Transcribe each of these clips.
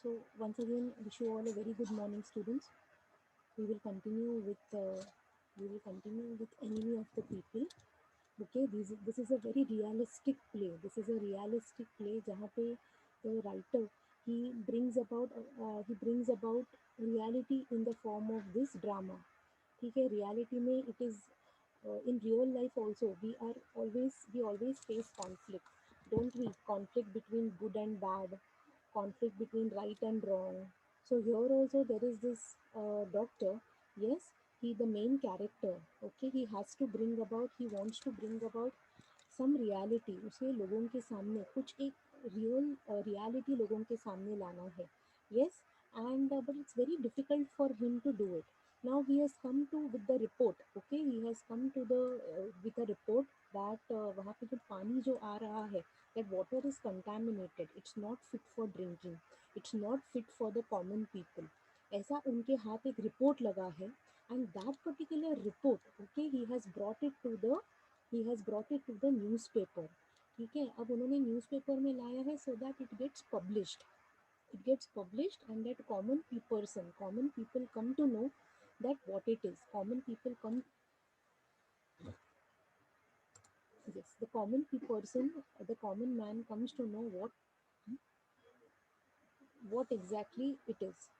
So once again, wish you all a very good morning, students. We will continue with enemy of the people. Okay, this is a very realistic play. This is a realistic play जहाँ पे the writer he brings about reality in the form of this drama. ठीक है, reality में it is in real life also we always face conflict, don't we? Conflict between good and bad, conflict between right and wrong. So here also there is this doctor. Yes, he the main character. Okay, he wants to bring about some reality, उसे लोगों के सामने कुछ एक real reality लोगों के सामने लाना है. Yes, and but it's very difficult for him to do it. Now he has come to with the report. Okay, he has come to the with a report that वहाँ पे जो पानी जो आ रहा है, that water is contaminated, it's not fit for drinking, it's not fit for the common people. ऐसा उनके हाथ एक रिपोर्ट लगा है. And that particular report, okay, he has brought it to the newspaper. ठीक है, अब उन्होंने न्यूज़पेपर में लाया है so that it gets published and that common people come to know that what it is. Yes, the common man comes to know what exactly it is.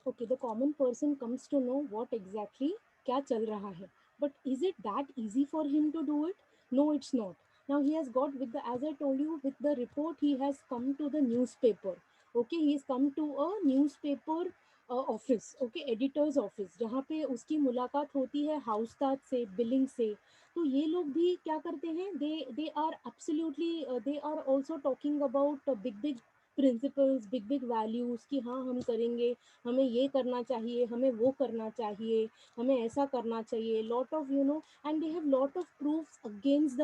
Okay, the common person comes to know what exactly क्या चल रहा है. But is it that easy for him to do it? No, it's not. Now he has got with the, as I told you, with the report he has come to the newspaper. Okay, he has come to a newspaper office. Okay, editors office, जहाँ पे उसकी मुलाकात होती है हाउसताज से, billing से. तो ये लोग भी क्या करते हैं, they are absolutely they are also talking about big big principles, big big values कि हाँ हम करेंगे, हमें ये करना चाहिए, हमें वो करना चाहिए, हमें ऐसा करना चाहिए. Lot of and they have lot of proofs against the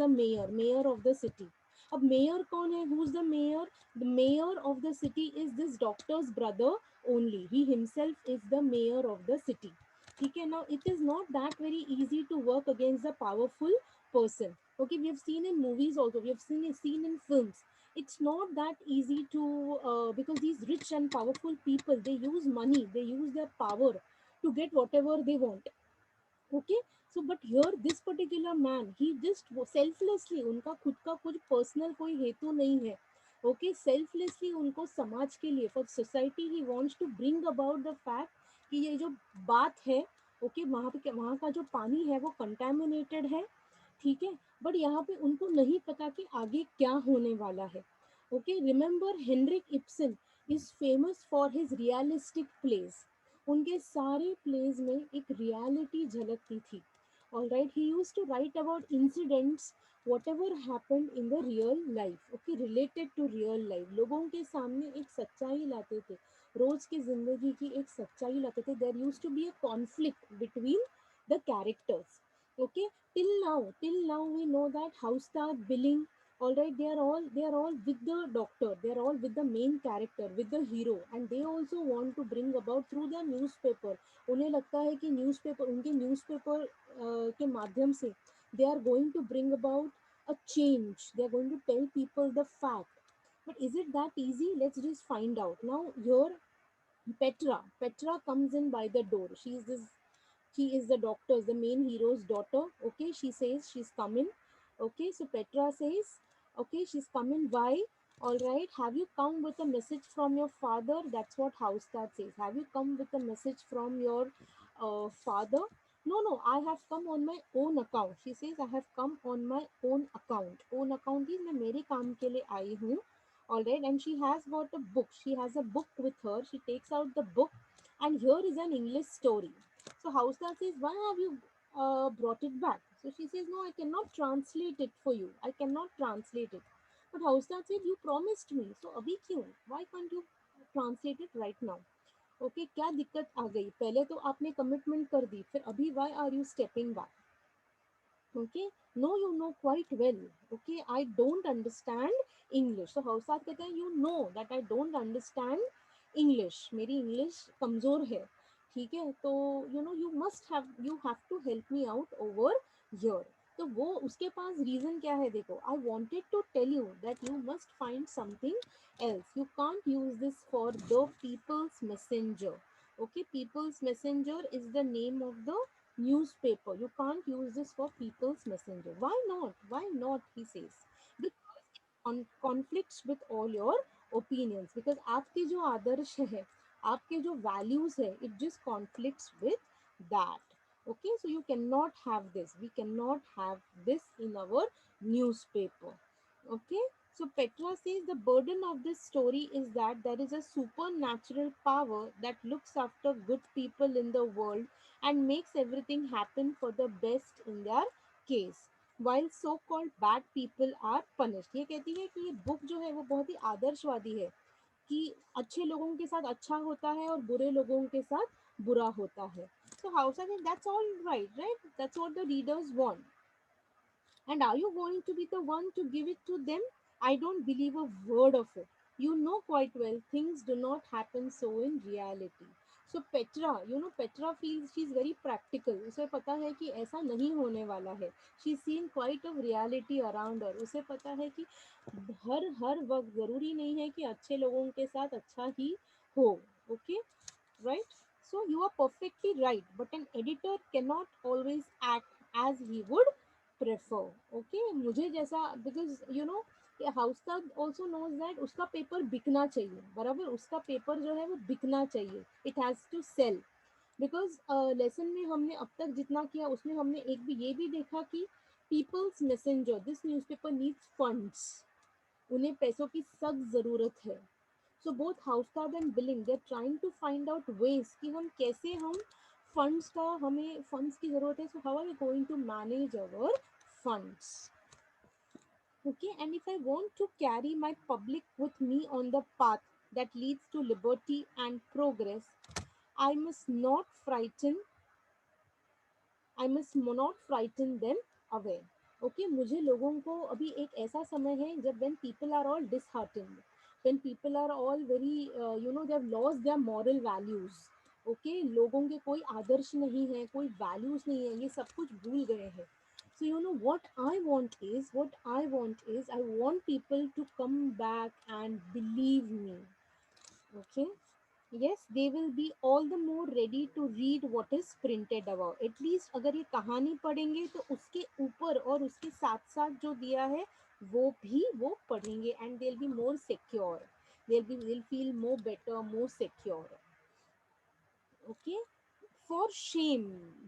mayor. Mayor of the city. अब मेयर कौन है? Who is the mayor? The mayor of the city is this doctors brother only. He himself is the mayor of the city. ठीक है, now it is not that very easy to work against the powerful person. Okay, we have seen in movies also, we have seen in films. It's not that easy to because these rich and powerful people, they use money, they use their power to get whatever they want. Okay, so but here this particular man, he just selflessly, उनका खुद का कुछ personal कोई हेतु नहीं है. Okay, selflessly उनको समाज के लिए, for society, he wants to bring about the fact कि ये जो बात है, ओके, वहाँ का जो पानी है वो कंटेमिनेटेड है. ठीक है, बट यहाँ पे उनको नहीं पता कि आगे क्या होने वाला है. Okay, remember Henrik Ibsen is famous for his realistic plays. उनके सारे प्लेज में एक रियलिटी झलकती थी. All right, he use to write about incidents whatever happened in the real life. Okay, related to real life, लोगों के सामने एक सच्चाई लाते थे, रोज की जिंदगी की एक सच्चाई लाते थे. There used to be a conflict between the characters. Okay, till now we know that Houstar, Billing, all right, they are all with the doctor, they are all with the main character, with the hero, and they also want to bring about through the newspaper. उन्हें लगता है कि newspaper, उनके newspaper के माध्यम से they are going to bring about a change, they are going to tell people the fact. But is it that easy? Let's just find out. Now here Petra comes in by the door. She is the doctor's, the main hero's daughter. Okay, she says she's coming. Okay, so Petra says, okay, she's coming. Why? All right, have you come with a message from your father? That's what Houstat says. Have you come with a message from your father? No, no, I have come on my own account. She says, I have come on my own account. Own account is मैं मेरे काम के लिए आई हूँ. All right, and she has got a book. She has a book with her. She takes out the book, and here is an English story. So Hausa says, why have you brought it back? So she says, no, I cannot translate it for you. I cannot translate it. But Hausa said, you promised me. So abhi kyun? Why can't you translate it right now? Okay, क्या दिक्कत आ गई? पहले तो आपने commitment कर दी, फिर अभी why are you stepping back? Okay, no, you know quite well. Okay, I don't understand English. So Hausa कहते हैं, you know that I don't understand English. मेरी English कमजोर है. ठीक है, तो you know you have to help me out over here. तो वो उसके पास रीजन क्या है, देखो, I wanted to tell you that you must find something else, you can't use this for the people's messenger. Okay, people's messenger is the name of the newspaper. You can't use this for people's messenger. Why not, he says. Because conflicts with all your opinions, because आपके जो आदर्श है, आपके जो values है, it just conflicts with that. Okay, so you cannot have this, we cannot have this in our newspaper. Okay, so Petra says the burden of this story is that there is a supernatural power that looks after good people in the world and makes everything happen for the best in their case, while so called bad people are punished. ये कहती है कि ये book जो है वो बहुत ही आदर्शवादी है, कि अच्छे लोगों के साथ अच्छा होता है और बुरे लोगों के साथ बुरा होता है. So Hausa says that's all right, right? That's what the readers want. And are you going to be the one to give it to them? I don't believe a word of it. You know quite well things do not happen so in reality. So Petra, Petra feels she's very practical. उसे पता है कि ऐसा नहीं होने वाला है. She's seen quite of reality around her. उसे पता है कि हर हर वक्त जरूरी नहीं है कि अच्छे लोगों के साथ अच्छा ही हो. Okay, right? So you are perfectly right, but an editor cannot always act as he would prefer. Okay, मुझे जैसा, because हाउस तक ऑल्सो नोज दैट उसका पेपर बिकना चाहिए, बराबर, उसका पेपर जो है वो बिकना चाहिए, it has to sell. Because lesson में हमने अब तक जितना किया उसमें हमने एक भी ये भी देखा कि people's messenger, this newspaper needs funds, उन्हें पैसों की सख्त ज़रूरत है. So both Hovstad and Billing they are trying to find out ways कि हम कैसे, हम फंड्स का, हमें फंड्स की ज़रूरत है, so how are we going to manage our funds. Okay, and if I want to carry my public with me on the path that leads to liberty and progress, I must not frighten I must not frighten them away. Okay, मुझे लोगों को, अभी एक ऐसा समय है जब when people are all disheartened, when people are all very they have lost their moral values. Okay, लोगों के कोई आदर्श नहीं है, कोई वैल्यूज नहीं है, ये सब कुछ भूल गए हैं. So what I want people to come back and believe me. Okay, yes, they will be all the more ready to read what is printed above. At least अगर ये कहानी पढ़ेंगे तो उसके ऊपर और उसके साथ साथ जो दिया है वो भी वो पढ़ेंगे, and they'll be more secure. They'll feel more better, more secure. Okay, for shame,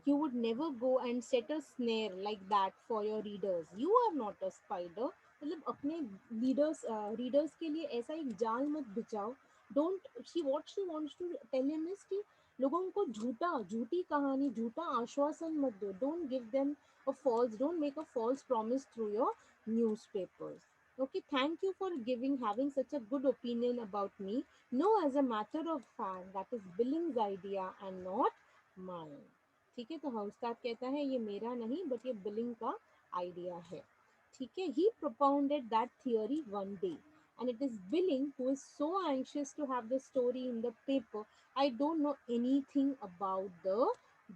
you would never go and set a snare like that for your readers. You are not a spider. मतलब अपने readers के लिए ऐसा एक जाल मत बिछाओ. Don't, she what she wants to tell him is कि लोगों को झूठी कहानी, झूठा आश्वासन मत दो. Don't give them a false, don't make a false promise through your newspapers. Okay, thank you for having such a good opinion about me. No, as a matter of fact, that is Billing's idea and not mine. ठीक है, तो हाउसकार्ड कहता है ये मेरा नहीं but ये billing का आइडिया है. ठीक है, he propounded that theory one day, and it is Billing who is so anxious to have the story in the paper. I don't know anything about the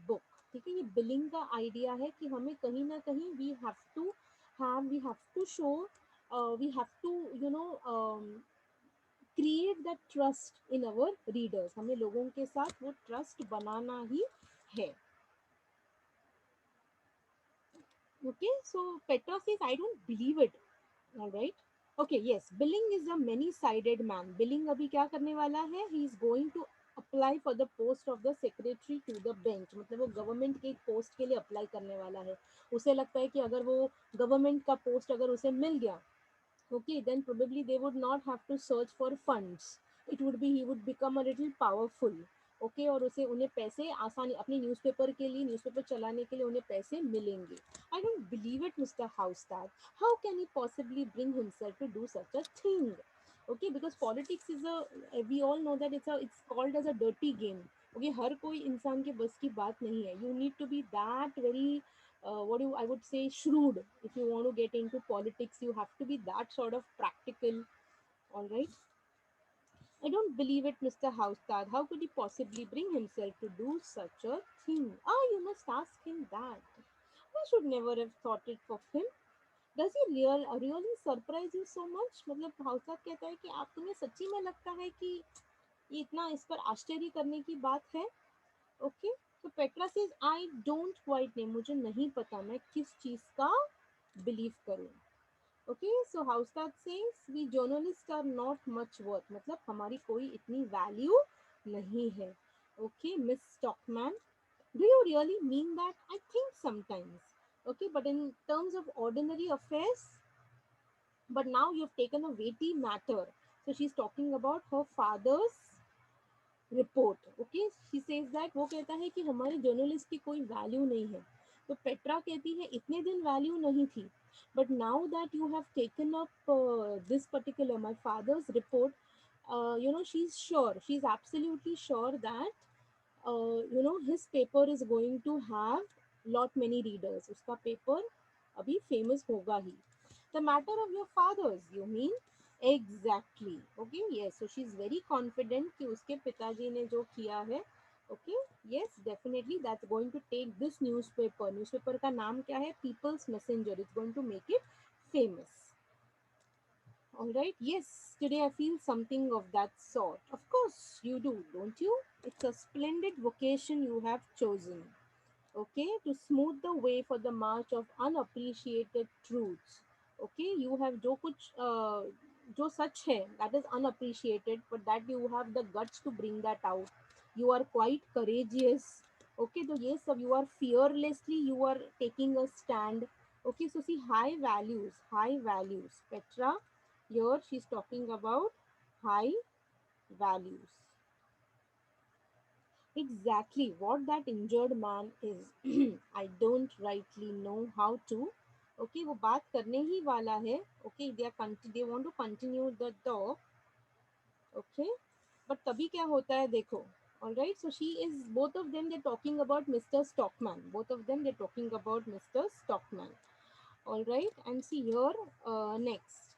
book. ठीक है, ये billing का idea है कि हमें कहीं ना कहीं we have to show, we have to create that trust in our readers. हमें लोगों के साथ वो ट्रस्ट बनाना ही है. Okay, so Petra says I don't believe it. Alright, okay, yes, Billing is a many sided man. Billing अभी क्या करने वाला है, he is going to apply for the post of the secretary to the bench. मतलब वो government के post के लिए अप्लाई करने वाला है. उसे लगता है कि अगर वो गवर्नमेंट का पोस्ट अगर उसे मिल गया, okay, then probably they would not have to search for funds. It would be, he would become a little powerful. Okay, और उसे उन्हें पैसे आसानी, अपनी न्यूज़पेपर के लिए, न्यूज़पेपर चलाने के लिए उन्हें पैसे मिलेंगे. I don't believe it, Mr. Housestad. How can he possibly bring himself to do such a thing? Okay, because politics is a, we all know that it's called as a dirty game. Okay, हर कोई इंसान के बस की बात नहीं है. You need to be that very what do I would say, shrewd. If you want to get into politics, you have to be that sort of practical. All right. I don't believe it, Mr. Houstad. How could he possibly bring himself to do such a thing? Ah, you must ask him that. should never have thought it of him. Does he really surprise you so much? मतलब हाउसा कहता है कि आप तुम्हें सच्ची में लगता है कि ये इतना इस पर आश्चर्य करने की बात है? ओके, तो Petra says I don't quite ने, मुझे नहीं पता मैं किस चीज का बिलीव करूं. Okay, so Hovstad says we journalist are not much worth, मतलब हमारी कोई इतनी वैल्यू नहीं है. Okay Miss Stockman, do you really mean that? I think sometimes. Okay, but in terms of ordinary affairs, but now you've taken a weighty matter. So she's talking about her father's report. Okay, she says that, वो कहता है कि हमारे journalist की कोई value नहीं है. तो पेट्रा कहती है इतने दिन वैल्यू नहीं थी, but now that you have taken up this particular my father's report, you know, she's sure, she's absolutely sure that you know his paper is going to have lot many readers. उसका paper अभी famous होगा ही. The matter of your fathers, you mean? Exactly. Okay, yes. So she's very confident कि उसके पिताजी ने जो किया है. Okay, yes, definitely that's going to take this newspaper. Newspaper का नाम क्या है? People's Messenger. It's going to make it famous. All right. Yes, today I feel something of that sort. Of course, you do, don't you? It's a splendid vocation you have chosen. Okay, to smooth the way for the march of unappreciated truths. Okay, you have जो कुछ जो सच है that is unappreciated, but that you have the guts to bring that out. You are quite courageous. Okay, so yes, so you are fearlessly, you are taking a stand. Okay, so see, high values, high values. Petra, here she's talking about high values. Exactly what that injured man is. I don't rightly know how to. Okay, वो बात करने ही वाला है. Okay, they want to continue the talk. Okay, but तभी क्या होता है देखो. All right, so she is, both of them they're talking about Mr. Stockman. Both of them they're talking about Mr. Stockman. All right, and see here next.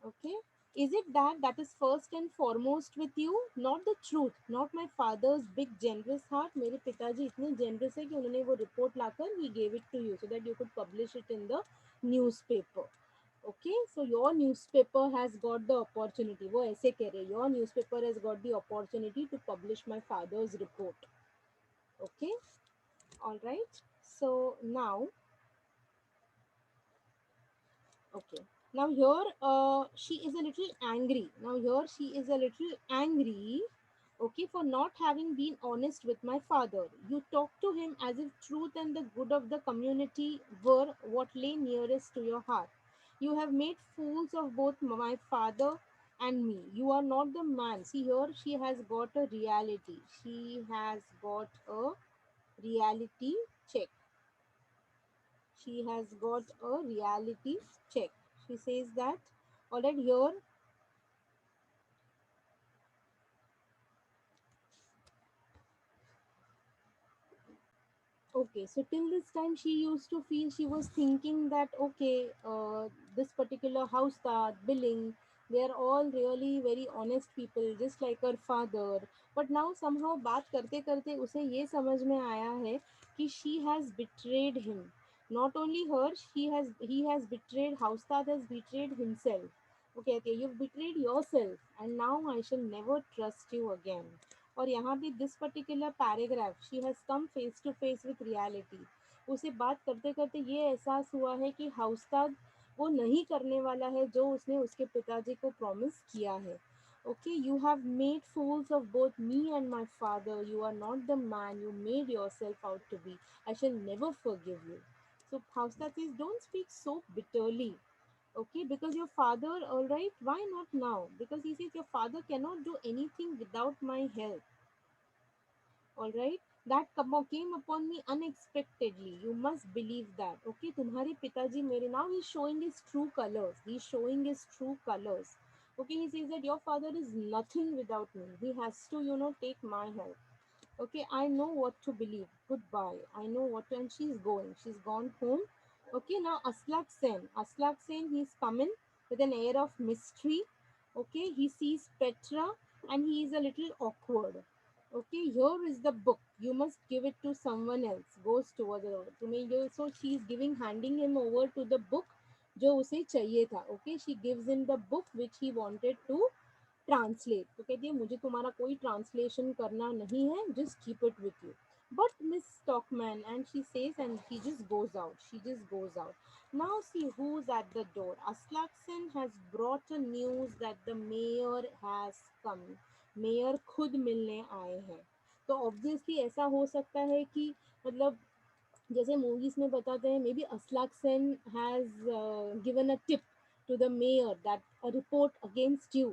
Okay, is it that that is first and foremost with you, not the truth, not my father's big generous heart? मेरे पिताजी इतने generous है कि उन्होंने वो report locker he gave it to you so that you could publish it in the newspaper. Okay, so your newspaper has got the opportunity, वो ऐसे कह रहे, your newspaper has got the opportunity to publish my father's report. Okay, all right, so now, okay. Now here she is a little angry. Now here she is a little angry, okay, for not having been honest with my father. You talk to him as if truth and the good of the community were what lay nearest to your heart. You have made fools of both my father and me. You are not the man. See here she has got a reality. She has got a reality check. She has got a reality check. She says that, all right, here, okay, so till this time she used to feel, she was thinking that, okay, this particular house that billing, they are all really very honest people, just like her father. But now somehow बात करते करते उसे ये समझ में आया है कि she has betrayed him. Not only her, he has betrayed, Haustad has betrayed himself. Okay, okay, you've betrayed yourself, and now I shall never trust you again. और यहाँ भी this particular paragraph, she has come face to face with reality. उसे बात करते करते ये एहसास हुआ है कि हाउसताद वो नहीं करने वाला है जो उसने उसके पिताजी को प्रॉमिस किया है. Okay, you have made fools of both me and my father. You are not the man you made yourself out to be. I shall never forgive you. So Haustat says, don't speak so bitterly. Okay, because your father, all right, why not now? Because he says your father cannot do anything without my help. All right, that came upon me unexpectedly, you must believe that. Okay, तुम्हारे पिताजी मेरे, now he's showing his true colors, he's showing his true colors. Okay, he says that your father is nothing without me, he has to, you know, take my help. Okay, I know what to believe, goodbye, I know what to, and she's gone home. Okay, now Aslak Sen, he's coming with an air of mystery. Okay, he sees Petra and he is a little awkward. Okay, here is the book. You must give it to someone else. Goes towards the door. तुम्हें ये, so she is giving, handing him over to the book जो उसे चाहिए था. Okay, she gives him the book which he wanted to translate. तो कहती है मुझे तुम्हारा कोई ट्रांसलेशन करना नहीं है, just keep it with you. But Miss Stockman, and she says, and he just goes out. She just goes out. Now see who's at the door. Aslaksen has brought a news that the mayor has come. Mayor खुद मिलने आए हैं. तो obviously ऐसा हो सकता है कि मतलब जैसे मूवीज में बताते हैं, maybe Aslaksen has given a tip to the mayor that a report against you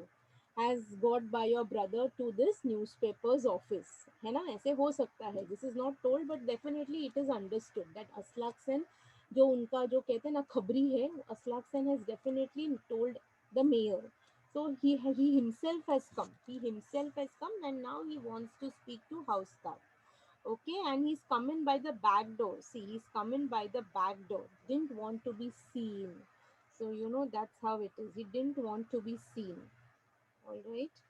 has got by your brother to this newspapers office. है ना, ऐसे हो सकता है. This is not told but definitely it is understood that Aslaksen, जो उनका जो कहते हैं ना खबरी है, Aslaksen has definitely told the mayor. So he himself has come. He himself has come, and now he wants to speak to Houseguard. Okay, and he's coming by the back door. See, he's coming by the back door. Didn't want to be seen. So you know that's how it is. He didn't want to be seen. All right.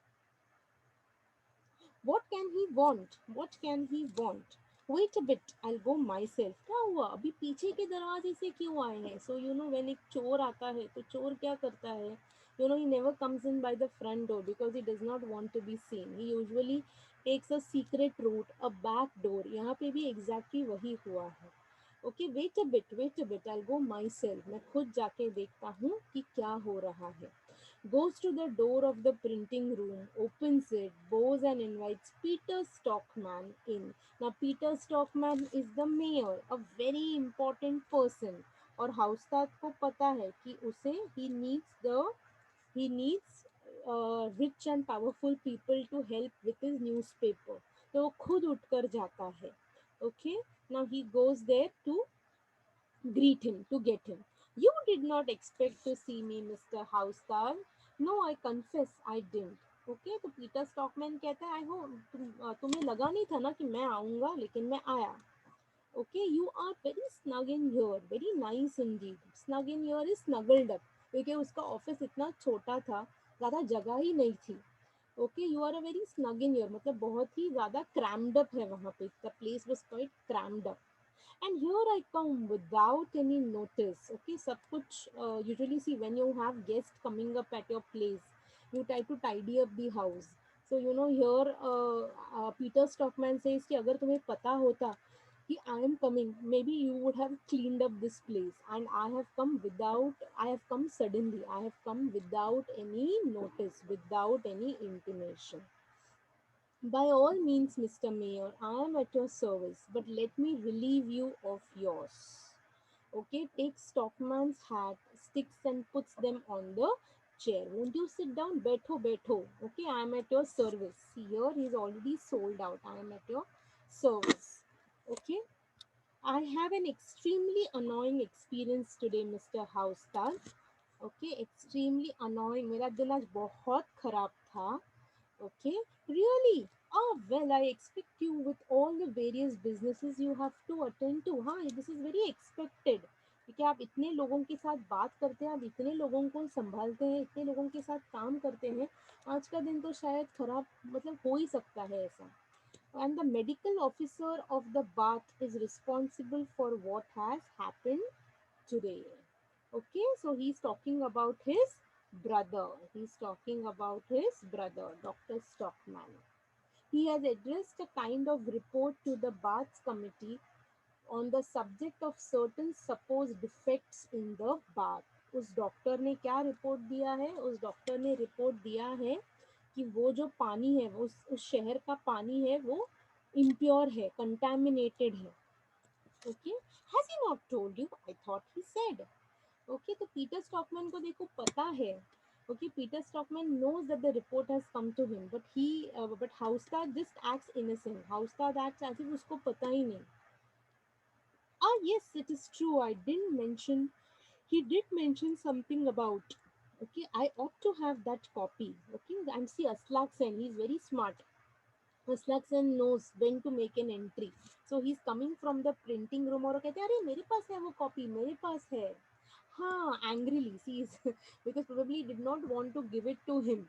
What can he want? What can he want? Wait a bit, I'll go myself. क्या हुआ, अभी पीछे के दरवाजे से क्यों आए हैं? So you know when एक चोर आता है तो चोर क्या करता है? You know he never comes in by the front door because he does not want to be seen. He usually takes a secret route, a back door. यहाँ पे भी exactly वही हुआ है. Okay, wait a bit, I'll go myself. मैं खुद जाके देखता हूँ कि क्या हो रहा है. Goes to the door of the printing room, opens it, bows and invites Peter Stockman in. Now, Peter Stockman is the mayor, a very important person. और हाउसताद को पता है कि उसे he needs rich and powerful people to help with his newspaper. तो वो खुद उठकर जाता है. Okay, now he goes there to greet him, to get him. You did not expect to see me, Mr. Housecarl. No, I confess I didn't. Okay, तो Peter stockman कहता है आई हो तुम्हें लगा नहीं था ना कि मैं आऊंगा, लेकिन मैं आया. Okay, you are very snug in here, very nice indeed. Snug in here is snuggled up, क्योंकि उसका ऑफिस इतना छोटा था, ज़्यादा जगह ही नहीं थी. Okay, you are a very snug in here मतलब बहुत ही ज़्यादा क्रैम्ड अप है वहाँ पे. The place was quite crammed up. And here I come without any notice. Okay, सब कुछ usually see when you have guests coming up at your place, you try to tidy up the house. So you know here Peter Stockman says कि अगर तुम्हें पता होता कि I am coming, maybe you would have cleaned up this place. And I have come suddenly. I have come without any notice, without any intimation. By all means, Mr. Mayor, I am at your service, but let me relieve you of yours. Okay, takes Stockman's hat, sticks and puts them on the chair. Won't you sit down? Betho, betho. Okay, I am at your service. See here, he's already sold out. I am at your service. Okay, I have an extremely annoying experience today, Mr. Housestar. Okay, extremely annoying. मेरा दिन आज बहुत खराब था. Okay, really? Oh, well, I expect you with all the various businesses you have to attend to. हाँ, this is very expected. क्योंकि आप इतने लोगों के साथ बात करते हैं, आप इतने लोगों को संभालते हैं, इतने लोगों के साथ काम करते हैं. आज का दिन तो शायद खराब मतलब हो ही सकता है ऐसा. And the medical officer of the bath is responsible for what has happened today. Okay, so he's talking about his brother. He's talking about his brother, Dr. Stockman. He has addressed a kind of report to the Baths Committee on the subject of certain supposed defects in the bath. उस doctor ने क्या report दिया है? उस doctor ने report दिया है कि वो जो पानी है, वो उस शहर का पानी है, वो इम्प्योर है, कंटामिनेटेड है. Okay, has he not told you? I thought he said. Okay, तो पीटर स्टॉकमैन को देखो पता है. Okay, Peter stockman knows that the report has come to him, but हाउसस्टार just acts innocent. हाउसस्टार acts as if उसको पता ही नहीं. Ah, yes, it is true. I didn't mention. He did mention something about. Okay, I ought to have that copy. Okay, and see, Aslak Sen, he's very smart. Aslak Sen knows when to make an entry. So he's coming from the printing room और कहते हैं अरे मेरे पास है वो copy, मेरे पास है. हाँ, angrily sees because probably did not want to give it to him.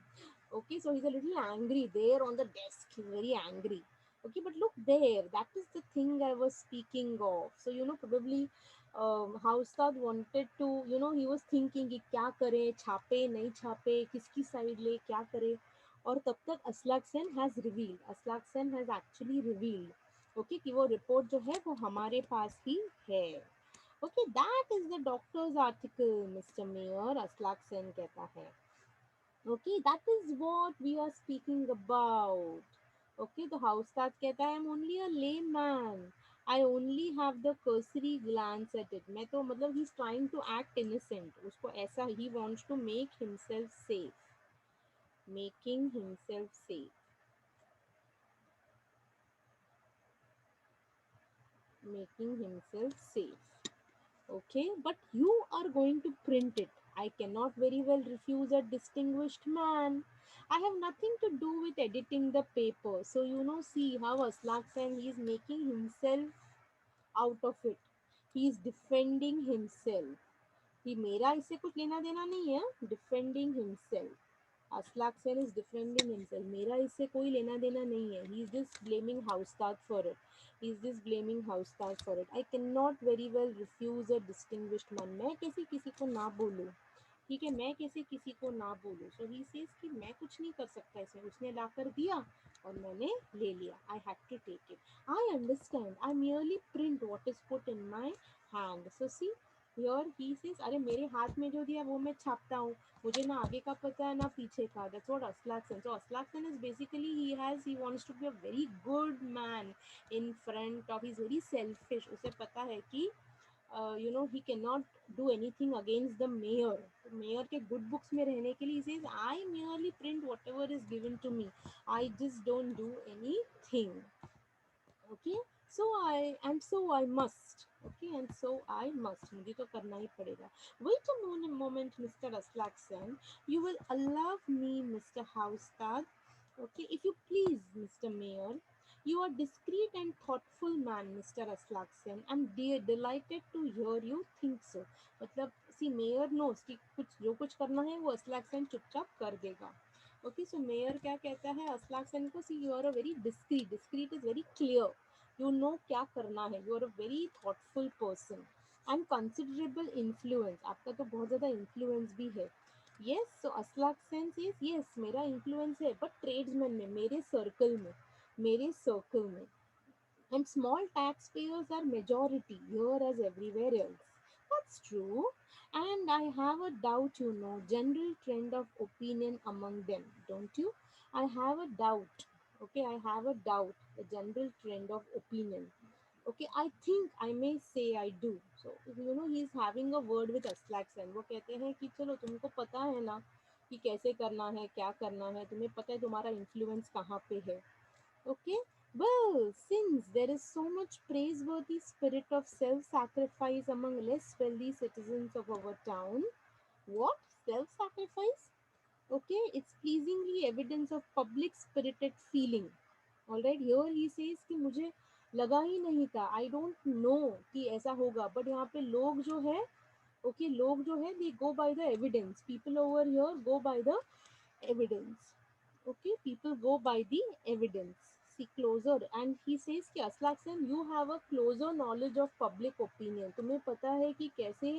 Okay, so he's a little angry there on the desk. He's very angry. Okay, but look there, that is the thing I was speaking of. So probably Haustad wanted to, he was thinking कि क्या करे, छापे नहीं छापे, किसकी side ले, क्या करे. और तब तक Aslaksen has revealed, Aslaksen has actually revealed, okay, कि वो रिपोर्ट जो है वो हमारे पास ही है. Okay, that is the doctor's article mister mayor, Aslaksen कहता है. Okay, that is what we are speaking about. Okay, the house that कहता है I'm only a layman. I only have the cursory glance at it. मैं तो मतलब he's trying to act innocent. उसको ऐसा he wants to make himself safe. Making himself safe. Making himself safe. Okay, but you are going to print it. I cannot very well refuse a distinguished man. I have nothing to do with editing the paper. So, see how Aslak Sen, he is making himself out of it. He is defending himself. कि मेरा इससे कुछ लेना देना नहीं है. Defending himself. Aslak Sen is defending himself. मेरा इससे कोई लेना देना नहीं है. He is just blaming Haustad for it. He is just blaming Haustad for it. I cannot very well refuse a distinguished man. मैं कैसे किसी को ना बोलूँ. ठीक है, मैं कैसे किसी को ना बोलूँ. सो ही सेज कि मैं कुछ नहीं कर सकता इसमें, उसने ला कर दिया और मैंने ले लिया. I have to take it. I understand. I merely print what is put in my hand. So see here he says, अरे मेरे हाथ में जो दिया वो मैं छापता हूँ, मुझे ना आगे का पता है ना पीछे का. That's what Aslak. So Aslaksen is basically, he wants to be a very good man in front of, he's very selfish. उसे पता है कि he cannot do anything against the mayor. तो mayor के good books में रहने के लिए he says I merely print whatever is given to me. I just don't do anything. Okay, so I must. Okay, and so I must. मुझे तो करना ही पड़ेगा. Wait a moment, Mr. Aslaksen. You will allow me, Mr. Haustad. Okay, if you please, Mr. Mayor. You are discreet and thoughtful man, Mr. Aslaksen. I'm delighted to hear you think so. मतलब सी mayor knows कि कुछ जो कुछ करना है वो अस्लाक्सन चुपचाप कर देगा. ओके, सो मेयर क्या कहता है अस्लाक्सन को, see you are a very discreet. Discreet is very clear. You know क्या करना है. You are a very thoughtful person and considerable influence. आपका तो बहुत ज़्यादा इन्फ्लुएंस भी है. Yes, so Aslaksen's is, yes मेरा इन्फ्लुएंस है, बट ट्रेड्समैन में, मेरे सर्कल में, मेरे सर्कल में. And small taxpayers are majority here as everywhere else. That's true. And I have a doubt, general trend of opinion among them, don't you? I have a doubt. Okay, I have a doubt. The general trend of opinion. Okay, I think I may say I do. So, he is having a word with Aslaksen. वो कहते हैं कि चलो तुमको पता है ना कि कैसे करना है, क्या करना है, तुम्हें पता है तुम्हारा इन्फ्लुएंस कहाँ पे है. Okay, well, since there is so much praiseworthy spirit of self sacrifice among less wealthy citizens of our town, what? Self sacrifice? Okay, it's pleasingly evidence of public spirited feeling. Alright, here he says कि मुझे लगा ही नहीं था, I don't know कि ऐसा होगा, but यहाँ पे लोग जो है, okay, लोग जो है, they go by the evidence. People over here go by the evidence. Okay, people go by the evidence. See closer, and he says कि Aslaksen, you have a closer knowledge of public opinion. तुम्हें पता है कि कैसे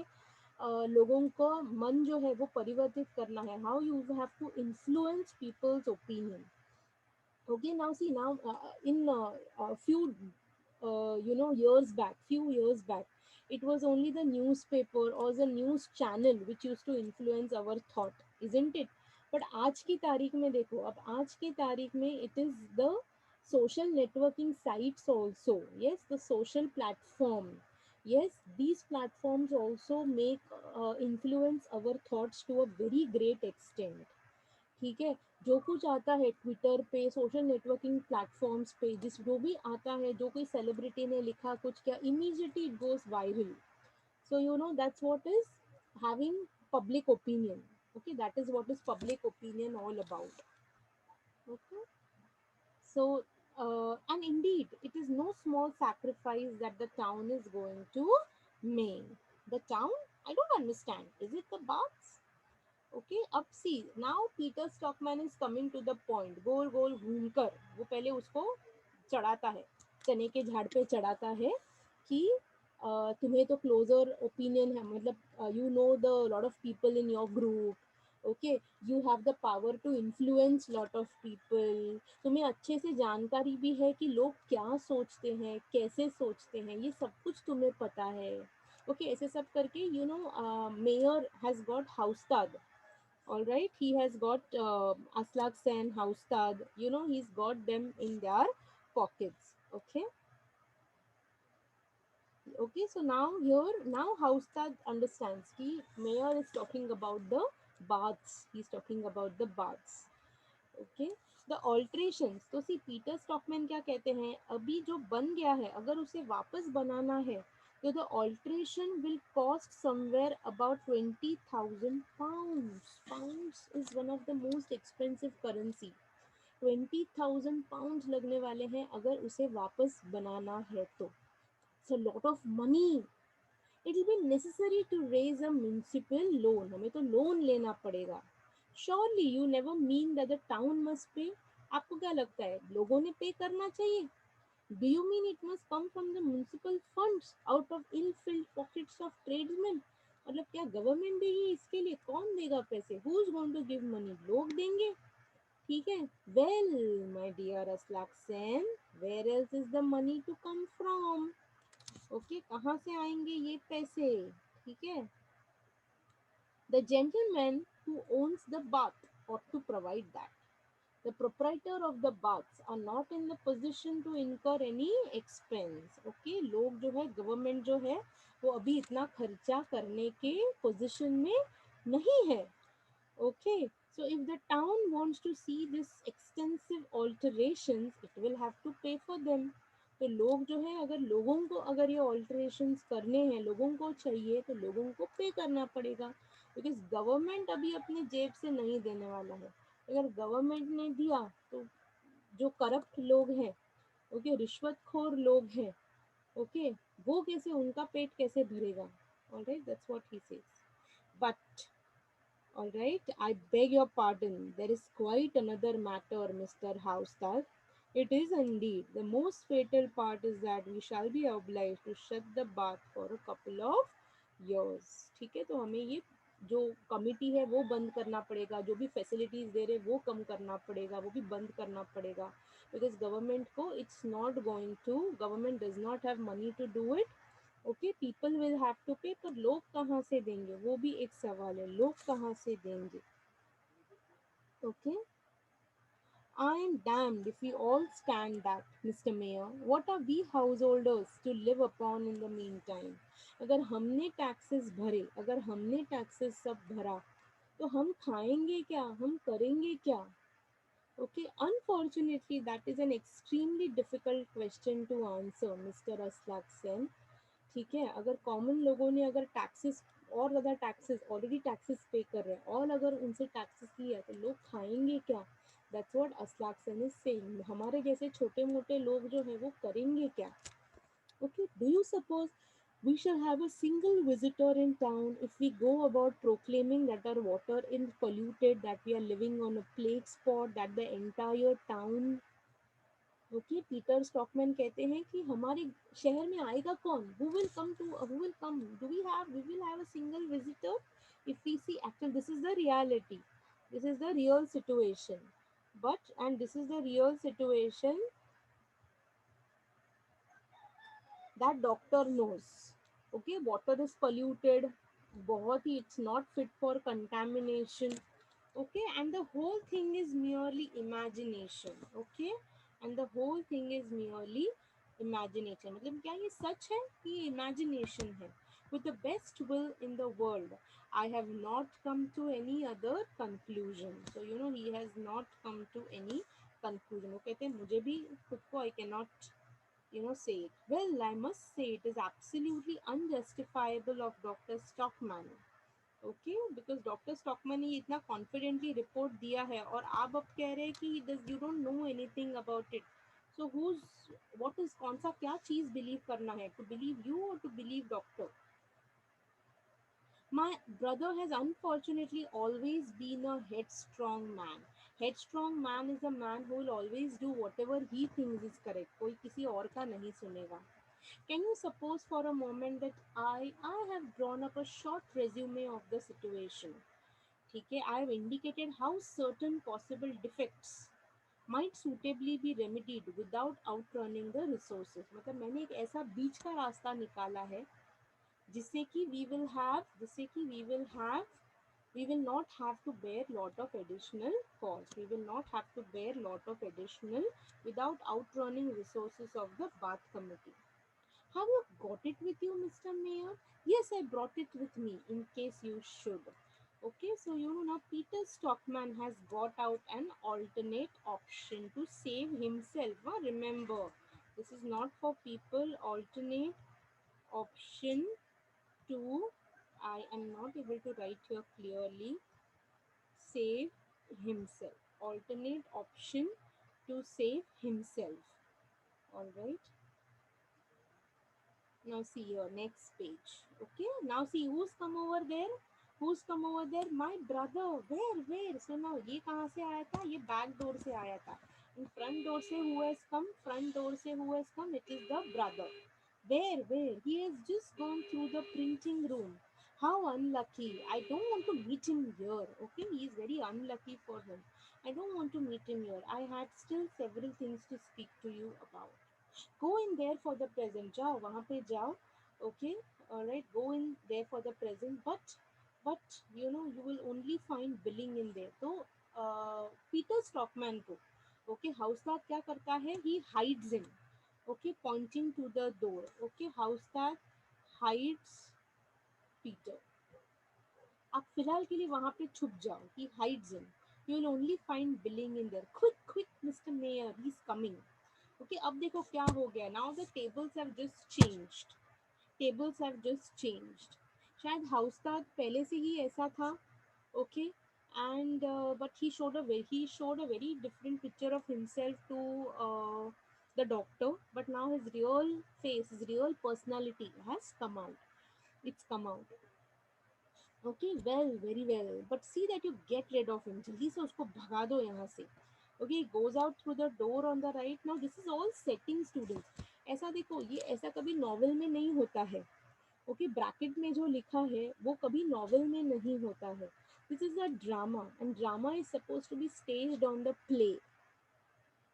लोगों का मन जो है वो परिवर्तित करना है. How you have to influence people's opinion. Okay, now see, now in a few years back, it was only the newspaper or the news channel which used to influence our thought, isn't it? But आज की तारीख में देखो, अब आज की तारीख में it is the social networking sites also. Yes, the social platform. Yes, these platforms also make influence our thoughts to a very great extent. ठीक है, जो कुछ आता है ट्विटर पे, सोशल नेटवर्किंग प्लेटफॉर्म्स पे, जिस जो भी आता है, जो कोई सेलिब्रिटी ने लिखा कुछ क्या, immediately it goes viral. So that's what is having public opinion. Okay, that is what is public opinion all about. Okay, so and indeed it is no small sacrifice that the town is going to make. The town, I don't understand, is it the baths? Okay, अब see now Peter Stockman is coming to the point. गोल गोल घूमकर वो पहले उसको चढ़ाता है, चने के झाड़ पे चढ़ाता है कि तुम्हें तो क्लोजर ओपिनियन है, मतलब you know the lot of people in your group, okay, you have the power to influence lot of people, तुम्हें अच्छे से जानकारी भी है कि लोग क्या सोचते हैं, कैसे सोचते हैं, ये सब कुछ तुम्हें पता है, ओके, ऐसे सब करके you know mayor has got Hovstad, all right, he has got Aslak Sen, Haustad, you know, he's got them in their pockets, okay. Okay, so now here, now Haustad understands कि mayor is talking about the baths, he's talking about the baths, okay. The alterations, तो सी Peter stockman क्या कहते हैं, अभी जो बन गया है अगर उसे वापस बनाना है तो the alteration will cost somewhere about 20,000 pounds. Pounds is one of the most expensive currency. 20,000 pounds लगने वाले हैं अगर उसे वापस बनाना है तो it's a lot of money. It will be necessary to raise a municipal loan, हमें तो लोन लेना पड़ेगा. Surely you never mean that the town must pay. आपको क्या लगता है लोगों ने पे करना चाहिए? Do you mean it must come from the municipal funds out of ill filled pockets of tradesmen? मतलब क्या गवर्नमेंट देगी इसके लिए? कौन देगा पैसे? Who is going to give money? लोग देंगे, ठीक है. Well my dear Aslaksen, where else is the money to come from? Okay, कहाँ से आएंगे ये पैसे? ठीक है. The gentleman who owns the bath ought to provide that. The proprietor of the baths are not in the position to incur any expense. Okay, लोग जो है, गवर्नमेंट जो है वो अभी इतना खर्चा करने के पोजीशन में नहीं है. Okay, so if the town wants to see this extensive alterations, it will have to pay for them. तो लोग जो है, अगर लोगों को अगर ये ऑल्टरेशंस करने हैं, लोगों को चाहिए, तो लोगों को पे करना पड़ेगा, बिकॉज गवर्नमेंट अभी अपनी जेब से नहीं देने वाला है. अगर गवर्नमेंट ने दिया तो जो करप्ट लोग हैं, ओके, रिश्वतखोर लोग हैं, ओके, वो कैसे, उनका पेट कैसे भरेगा? Alright, that's what he says. But all right, I beg your pardon. There is quite another matter, Mr. Housestad. It is indeed. The most fatal part is that we shall be obliged to shut the bath for a couple of years. ठीक है, तो हमें ये जो committee है वो बंद करना पड़ेगा, जो भी फैसिलिटीज दे रहे वो कम करना पड़ेगा, वो भी बंद करना पड़ेगा, बिकॉज गवर्नमेंट को it's not going to, government does not have money to do it. Okay, people will have to pay, पर लोग कहाँ से देंगे, वो भी एक सवाल है, लोग कहाँ से देंगे? Okay, I am damned if we all stand that, mister mayor, what are we householders to live upon in the meantime? अगर हमने टैक्सेस भरे, अगर हमने टैक्सेस सब भरा, तो हम खाएंगे क्या, हम करेंगे क्या? Okay, unfortunately that is an extremely difficult question to answer, mister Aslaksen. ठीक है, अगर कॉमन लोगों ने अगर टैक्सेस और ज़्यादा टैक्सेस, ऑलरेडी टैक्सेस पे कर रहे हैं, और अगर उनसे टैक्सेस लिया तो लोग खाएंगे क्या? That's what Aslaksen is saying. हमारे जैसे छोटे मोटे लोग जो हैं वो करेंगे क्या? Okay, do you suppose we shall have a single visitor in town if we go about proclaiming that our water is polluted, that we are living on a plague spot, that the entire town. Okay, Peter Stockmann कहते हैं कि हमारे शहर में आएगा कौन? Who will come to, who will come, do we will have a single visitor if we see actual, this is the reality, this is the real situation. But and this is the real situation that doctor knows. Okay, water is polluted, बहुत ही, it's not fit for contamination. Okay, and the whole thing is merely imagination. Okay, and the whole thing is merely imagination. मतलब क्या ये सच है कि ये imagination है? With the best will in the world, I have not come to any other conclusion. So you know, he has not come to any conclusion. वो कहते हैं मुझे भी खुद को I cannot, you know, say it. Well, I must say it is absolutely unjustifiable of Dr. Stockman. Okay, because doctor stockman ने ये इतना कॉन्फिडेंटली रिपोर्ट दिया है और आप अब कह रहे हैं कि does you don't know anything about it. So whose, what is, कौन सा क्या चीज बिलीव करना है, टू बिलीव यू और to believe doctor? My brother has unfortunately always been a headstrong man. Headstrong man is a man who will always do whatever he thinks is correct. कोई किसी और का नहीं सुनेगा. Can you suppose for a moment that I have drawn up a short resume of the situation. ठीक है, I have indicated how certain possible defects might suitably be remedied without outrunning the resources. मतलब मैंने एक ऐसा बीच का रास्ता निकाला है जिससे कि we will not have to bear lot of additional cost. We will not have to bear lot of additional without outrunning resources of the bath committee. Have you got it with you, Mr. Mayor? Yes, I brought it with me in case you should. Okay, so you know now Peter Stockman has got out an alternate option to save himself. Remember, this is not for people. Alternate option to, I am not able to write here clearly, save himself. Alternate option to save himself. All right. Now see your next page. Okay, now see who's come over there. Who's come over there? My brother. Where? So now ये कहाँ से आया था? ये back door से आया था. In front door से who has come? Front door से who has come? It is the brother. Where? He has just gone through the printing room. How unlucky. I don't want to meet him here. Okay, he is very unlucky for him. I don't want to meet him here. I had still several things to speak to you about. Go in there for the present. जाओ वहाँ पे जाओ. Okay, all right. Go in there for the present. But you know you will only find billing in there. तो Peter stockman को okay हाउसदार क्या करता है? He hides him. Okay, pointing to the door. Okay, हाउसदार hides Peter. आप फिलहाल के लिए वहां पे छुप जाओ. He hides him. You will only find billing in there. Quick, Mr. Mayor, he's coming. Okay अब देखो क्या हो गया. Now the tables have just changed. Tables have just changed. शायद हाउसदार पहले से ही ऐसा था. Okay and but he showed a very different picture of himself to the doctor, but now his real face, his real personality has come out. It's come out. Okay, well, very well, but see that you get rid of him. जल्दी से उसको भगा दो यहाँ से. Okay, goes out through the door on the right. Now this is all setting, students. ऐसा देखो, ये ऐसा कभी नॉवेल में नहीं होता है. ओके, ब्रैकेट में जो लिखा है वो कभी नॉवेल में नहीं होता है. This is a drama and drama is suppose to be staged on the play.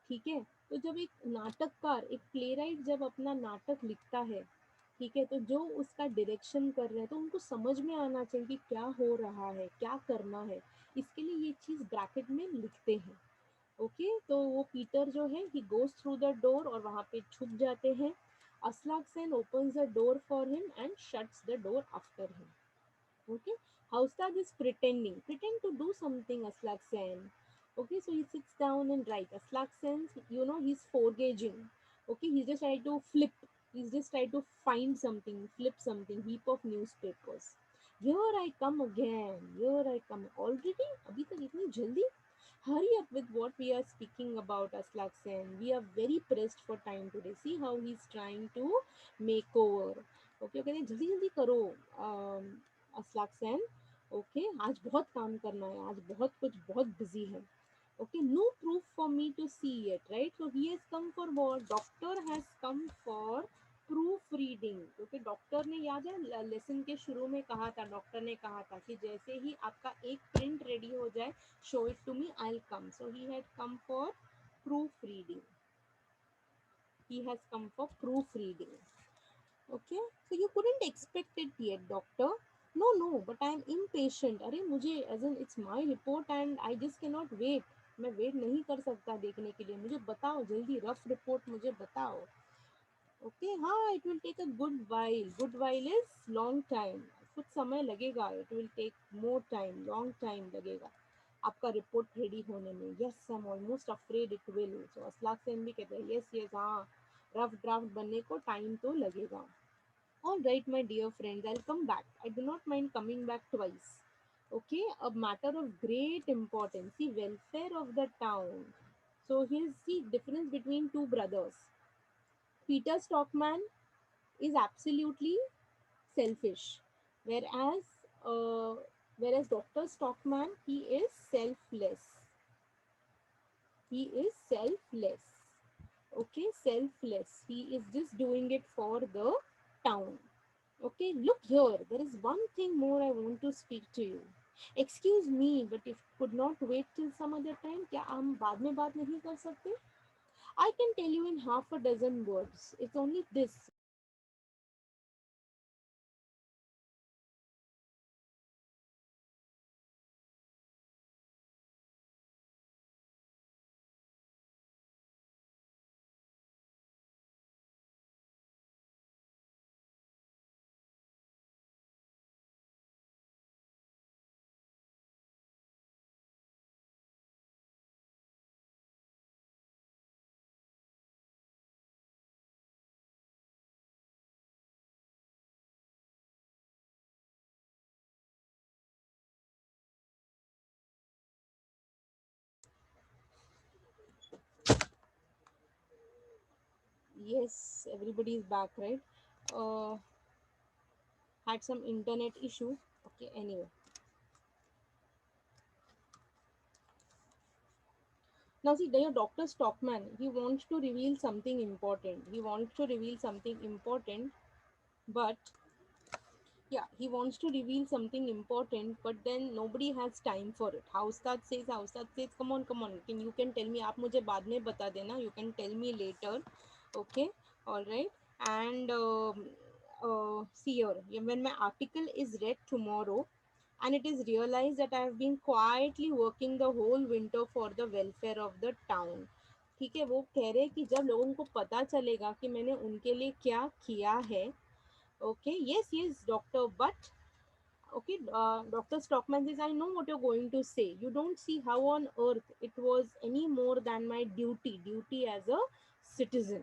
ठीक है, तो जब एक नाटककार, एक प्ले राइट जब अपना नाटक लिखता है, ठीक है, तो जो उसका डायरेक्शन कर रहे हैं तो उनको समझ में आना चाहिए कि क्या हो रहा है, क्या करना है. इसके लिए ये चीज ब्रैकेट में लिखते हैं. ओके, तो वो पीटर जो है he goes through the door और वहां पे छुप जाते हैं. अस्लाक Sen opens the door for him and shuts the door after him. Okay, Haustad is pretend to do something. Aslak Sen. Okay, so he sits down and writes. Aslak Sen, you know, he's foraging. Okay, he's just trying to flip. He's just trying to find something, flip something, heap of newspapers. Here I come again. Here I come. Already? अभी तक इतनी जल्दी? Hurry up with what we are speaking about, Aslak Sen. We are very pressed for time today. See how he's trying to make over. Okay, okay, जल्दी जल्दी करो. अस्लाक Sen. Okay, आज बहुत काम करना है, आज बहुत बिजी है. Okay, no proof for me to see it, right. So he has come for what? Doctor has come for proof reading. क्योंकि डॉक्टर ने, याद है लेसन के शुरू में कहा था, डॉक्टर ने कहा था कि जैसे ही आपका एक प्रिंट रेडी हो जाए, show it to me, I will come. So he had come for proof reading. He has come for proofreading. Okay, so you couldn't expect it yet, doctor. No, but I'm impatient. अरे मुझे, as in it's my report and I just cannot wait. मैं wait नहीं कर सकता देखने के लिए. मुझे बताओ जल्दी, रफ रिपोर्ट मुझे बताओ. ओके, हाँ, it will take a good while. Good while is long time. कुछ समय लगेगा. It will take more time, long time लगेगा आपका रिपोर्ट रेडी होने में. Yes, I am almost afraid it will. So Aslaksen भी कहते हैं यस, हाँ, रफ ड्राफ्ट बनने को टाइम तो लगेगा. All right, my dear friends, I'll come back. I do not mind coming back twice. Okay, a matter of great importance, the welfare of the town. So here's the difference between two brothers. Peter Stockman is absolutely selfish, whereas uh, whereas Dr. Stockman, he is selfless. He is selfless. Okay, selfless. He is just doing it for the town. Okay, look here. There is one thing more I want to speak to you. Excuse me, but if could not wait till some other time, क्या हम बाद में बात नहीं कर सकते? I can tell you in half a dozen words. It's only this. Yes, everybody is back, right? Uh, had some internet issue. Okay, anyway. Now see, your Dr. Stockman, he wants to reveal something important. He wants to reveal something important, but yeah, he wants to reveal something important, but then nobody has time for it. House says, come on, you can tell me. आप मुझे बाद में बता देना. You can tell me later. Okay, all right. And see here, when my article is read tomorrow, and it is realized that I have been quietly working the whole winter for the welfare of the town. ठीक है, वो कह रहे हैं कि जब लोगों को पता चलेगा कि मैंने उनके लिए क्या किया है. Okay, yes, doctor, but okay, Dr. Stockman says, I know what you're going to say. You don't see how on earth it was any more than my duty as a citizen.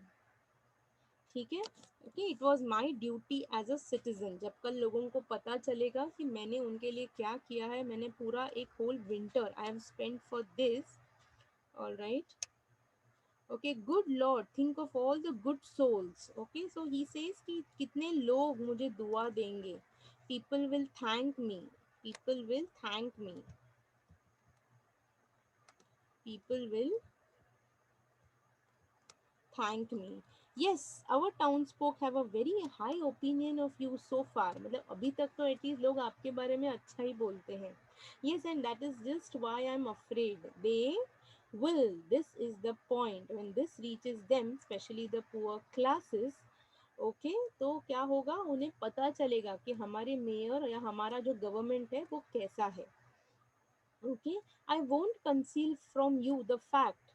ठीक है. Okay, it was my duty as a citizen. जब कल लोगों को पता चलेगा कि मैंने उनके लिए क्या किया है, मैंने पूरा एक whole winter I have spent for this. All right. Okay, good Lord, think of all the good souls. Okay, so he says कि कितने लोग मुझे दुआ देंगे. People will thank me. People will thank me. People will thank me. Yes, our townsfolk have a very high opinion of you so far. मतलब अभी तक तो एटलीस्ट लोग आपके बारे में अच्छा ही बोलते हैं. Yes, and that is just why I'm afraid. They will. This is the point. When this reaches them, especially the poor classes, okay तो क्या होगा, उन्हें पता चलेगा कि हमारे मेयर या हमारा जो गवर्नमेंट है वो कैसा है. Okay, I won't conceal from you the fact.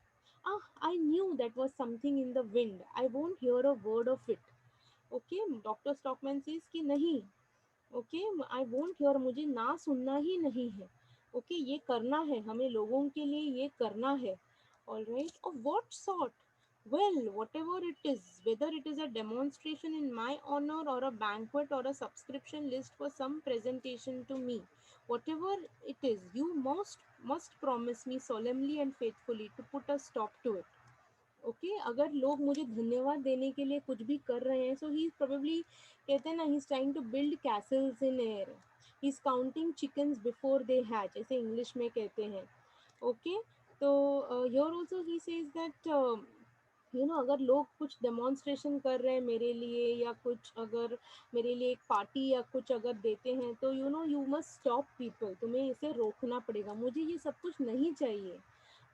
I knew that was something in the wind. I won't here a word of it. Okay, doctor Stockmann says कि नहीं. ओके, आई वोंट हियर, मुझे ना सुनना ही नहीं है. Okay, ये करना है हमें, लोगों के लिए ये करना है. All right, of what sort? Well, whatever it is, whether it is a demonstration in my honor or a banquet or a subscription list for some presentation to me, whatever it is, you must promise me solemnly and faithfully to put a stop to it. Okay, अगर लोग मुझे धन्यवाद देने के लिए कुछ भी कर रहे हैं, सो ही प्रोबेबली, कहते हैं ना, he is trying to build castles in air. He is counting chickens before they hatch, ऐसे इंग्लिश में कहते हैं. ओके, तो here also he says that अगर लोग कुछ डेमोन्स्ट्रेशन कर रहे हैं मेरे लिए, या कुछ अगर मेरे लिए एक पार्टी या कुछ अगर देते हैं, तो यू मस्ट स्टॉप पीपल. तुम्हें इसे रोकना पड़ेगा, मुझे ये सब कुछ नहीं चाहिए.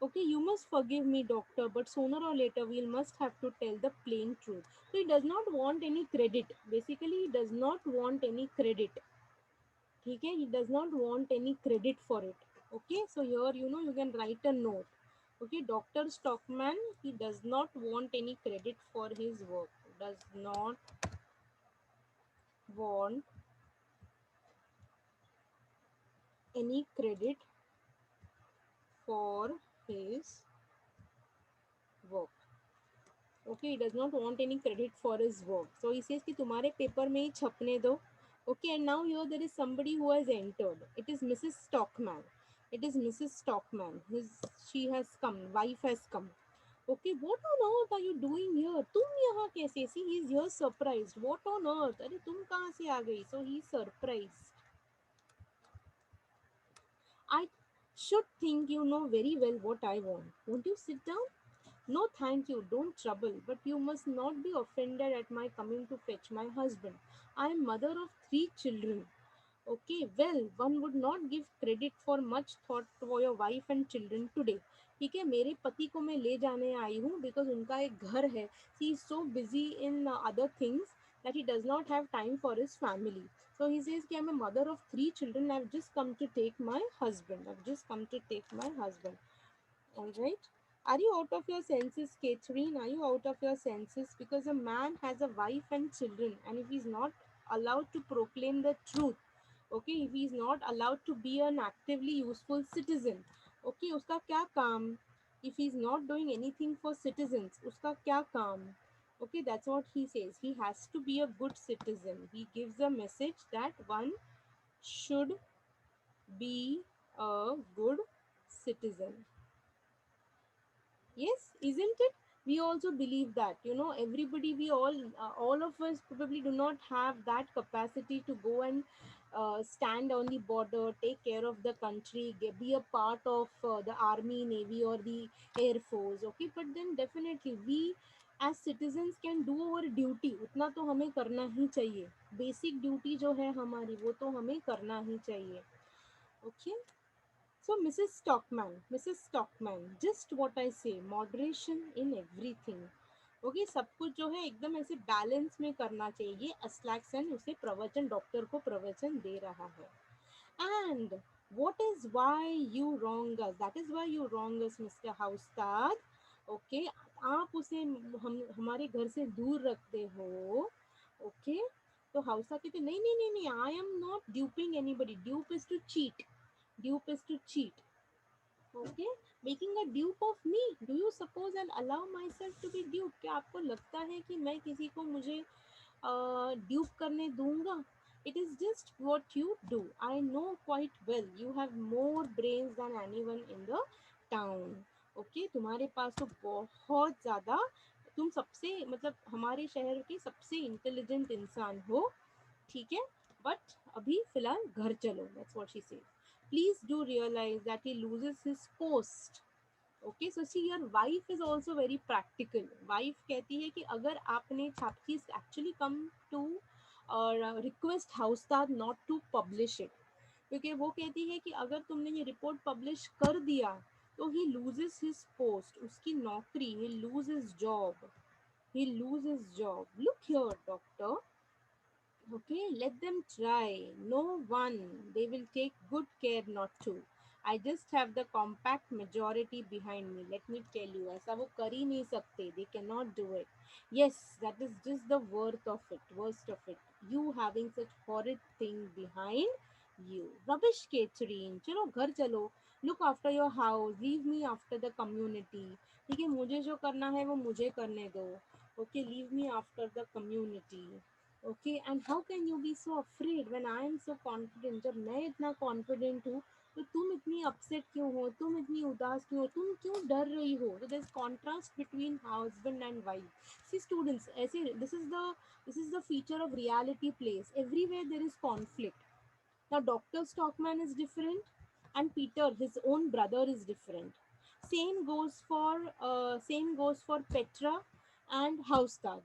Okay, you must forgive me, doctor, but sooner or later we must have to tell the plain truth. So he does not want any credit. Basically, he does not want any credit. Okay, he does not want any credit for it. Okay, so here you can write a note. Okay, Dr. Stockman, he does not want any credit for his work. Does not want any credit for his work. Okay, he does not want any credit for his work. So he says कि तुम्हारे paper में ही छपने दो. Okay, and now here there is somebody who has entered. It is Mrs Stockman. It is Mrs Stockman. His she has come, wife has come. Okay, what on earth are you doing here? तुम यहाँ कैसे? See, he is here surprised. What on earth, अरे तुम कहाँ से आ गई? सो ही surprised. Should think you know very well what I want. Won't you sit down? No, thank you, don't trouble, but you must not be offended at my coming to fetch my husband. I am mother of three children. Okay, well, one would not give credit for much thought for your wife and children today. ठीक है, मेरे पति को मैं ले जाने आई हूँ because उनका एक घर है. He is so busy in other things that he does not have time for his family. So he says कि I'm a mother of three children. I've just come to take my husband. I've just come to take my husband. All right. Are you out of your senses, Catherine? Are you out of your senses? Because a man has a wife and children, and if he's not allowed to proclaim the truth, okay, if he's not allowed to be an actively useful citizen, okay, uska kya kaam? If he's not doing anything for citizens, uska kya kaam? Okay, that's what he says. He has to be a good citizen. He gives a message that one should be a good citizen. Yes, isn't it? We also believe that, everybody, we all of us probably do not have that capacity to go and stand on the border, take care of the country, be a part of the army, navy, or the air force. Okay, but then definitely we as citizens can do our duty. उतना तो हमें करना ही चाहिए. Basic duty जो है हमारी, वो तो हमें करना ही चाहिए. Okay. So, Mrs. Stockman, just what I say, moderation in everything. Okay, सब कुछ जो है एकदम ऐसे बैलेंस में करना चाहिए. ये अस्लैक्सन उसे प्रवचन, डॉक्टर को प्रवचन दे रहा है. And what is why you wrong us, that is why you wrong us, Mr. Haustad. Okay, आप उसे हमारे घर से दूर रखते हो. ओके, तो हाउसा कहते नहीं नहीं नहीं नहीं, I am not duping anybody. Dupe is to cheat. Dupe is to cheat. Okay, making a dupe of me. Do you suppose I'll allow myself to be dupe? क्या आपको लगता है कि मैं किसी को मुझे ड्यूप करने दूंगा? It is just what you do. I know quite well. You have more brains than anyone in the town. Okay, तुम्हारे पास तो बहुत ज़्यादा, तुम सबसे मतलब हमारे शहर के सबसे इंटेलिजेंट इंसान हो. ठीक है, बट अभी फिलहाल घर चलो. That's what she said. Please do realize that he loses his post. Okay, so see, your wife is also very practical. Wife कहती है कि अगर आपने छापकी actually come to request Haustad not to publish it, क्योंकि वो कहती है कि अगर तुमने ये रिपोर्ट पब्लिश कर दिया तो he loses his post, उसकी नौकरी, he lose his job, he lose his job. Look here, doctor. Okay, let them try. No one. They will take good care not to. I just have the compact majority behind me. Let me tell you, ऐसा वो कर ही नहीं सकते. They cannot do it. Yes, that is just the worst of it. Worst of it. You having such horrid thing behind you. Rubbish, Catherine. चलो घर चलो. Look after your house. Leave me after the community. ठीक है, मुझे जो करना है वो मुझे करने दो. Okay, leave me after the community. Okay, and how can you be so afraid when I am so confident? जब मैं इतना कॉन्फिडेंट हूँ तो तुम इतनी अपसेट क्यों हो, तुम इतनी उदास क्यों हो, तुम क्यों डर रही हो? तो there is contrast between husband and wife. See students, ऐसे this is the feature of reality plays. Everywhere there is conflict. now Dr. Stockman is different, and Peter, his own brother, is different. Same goes for Petra and Haustad.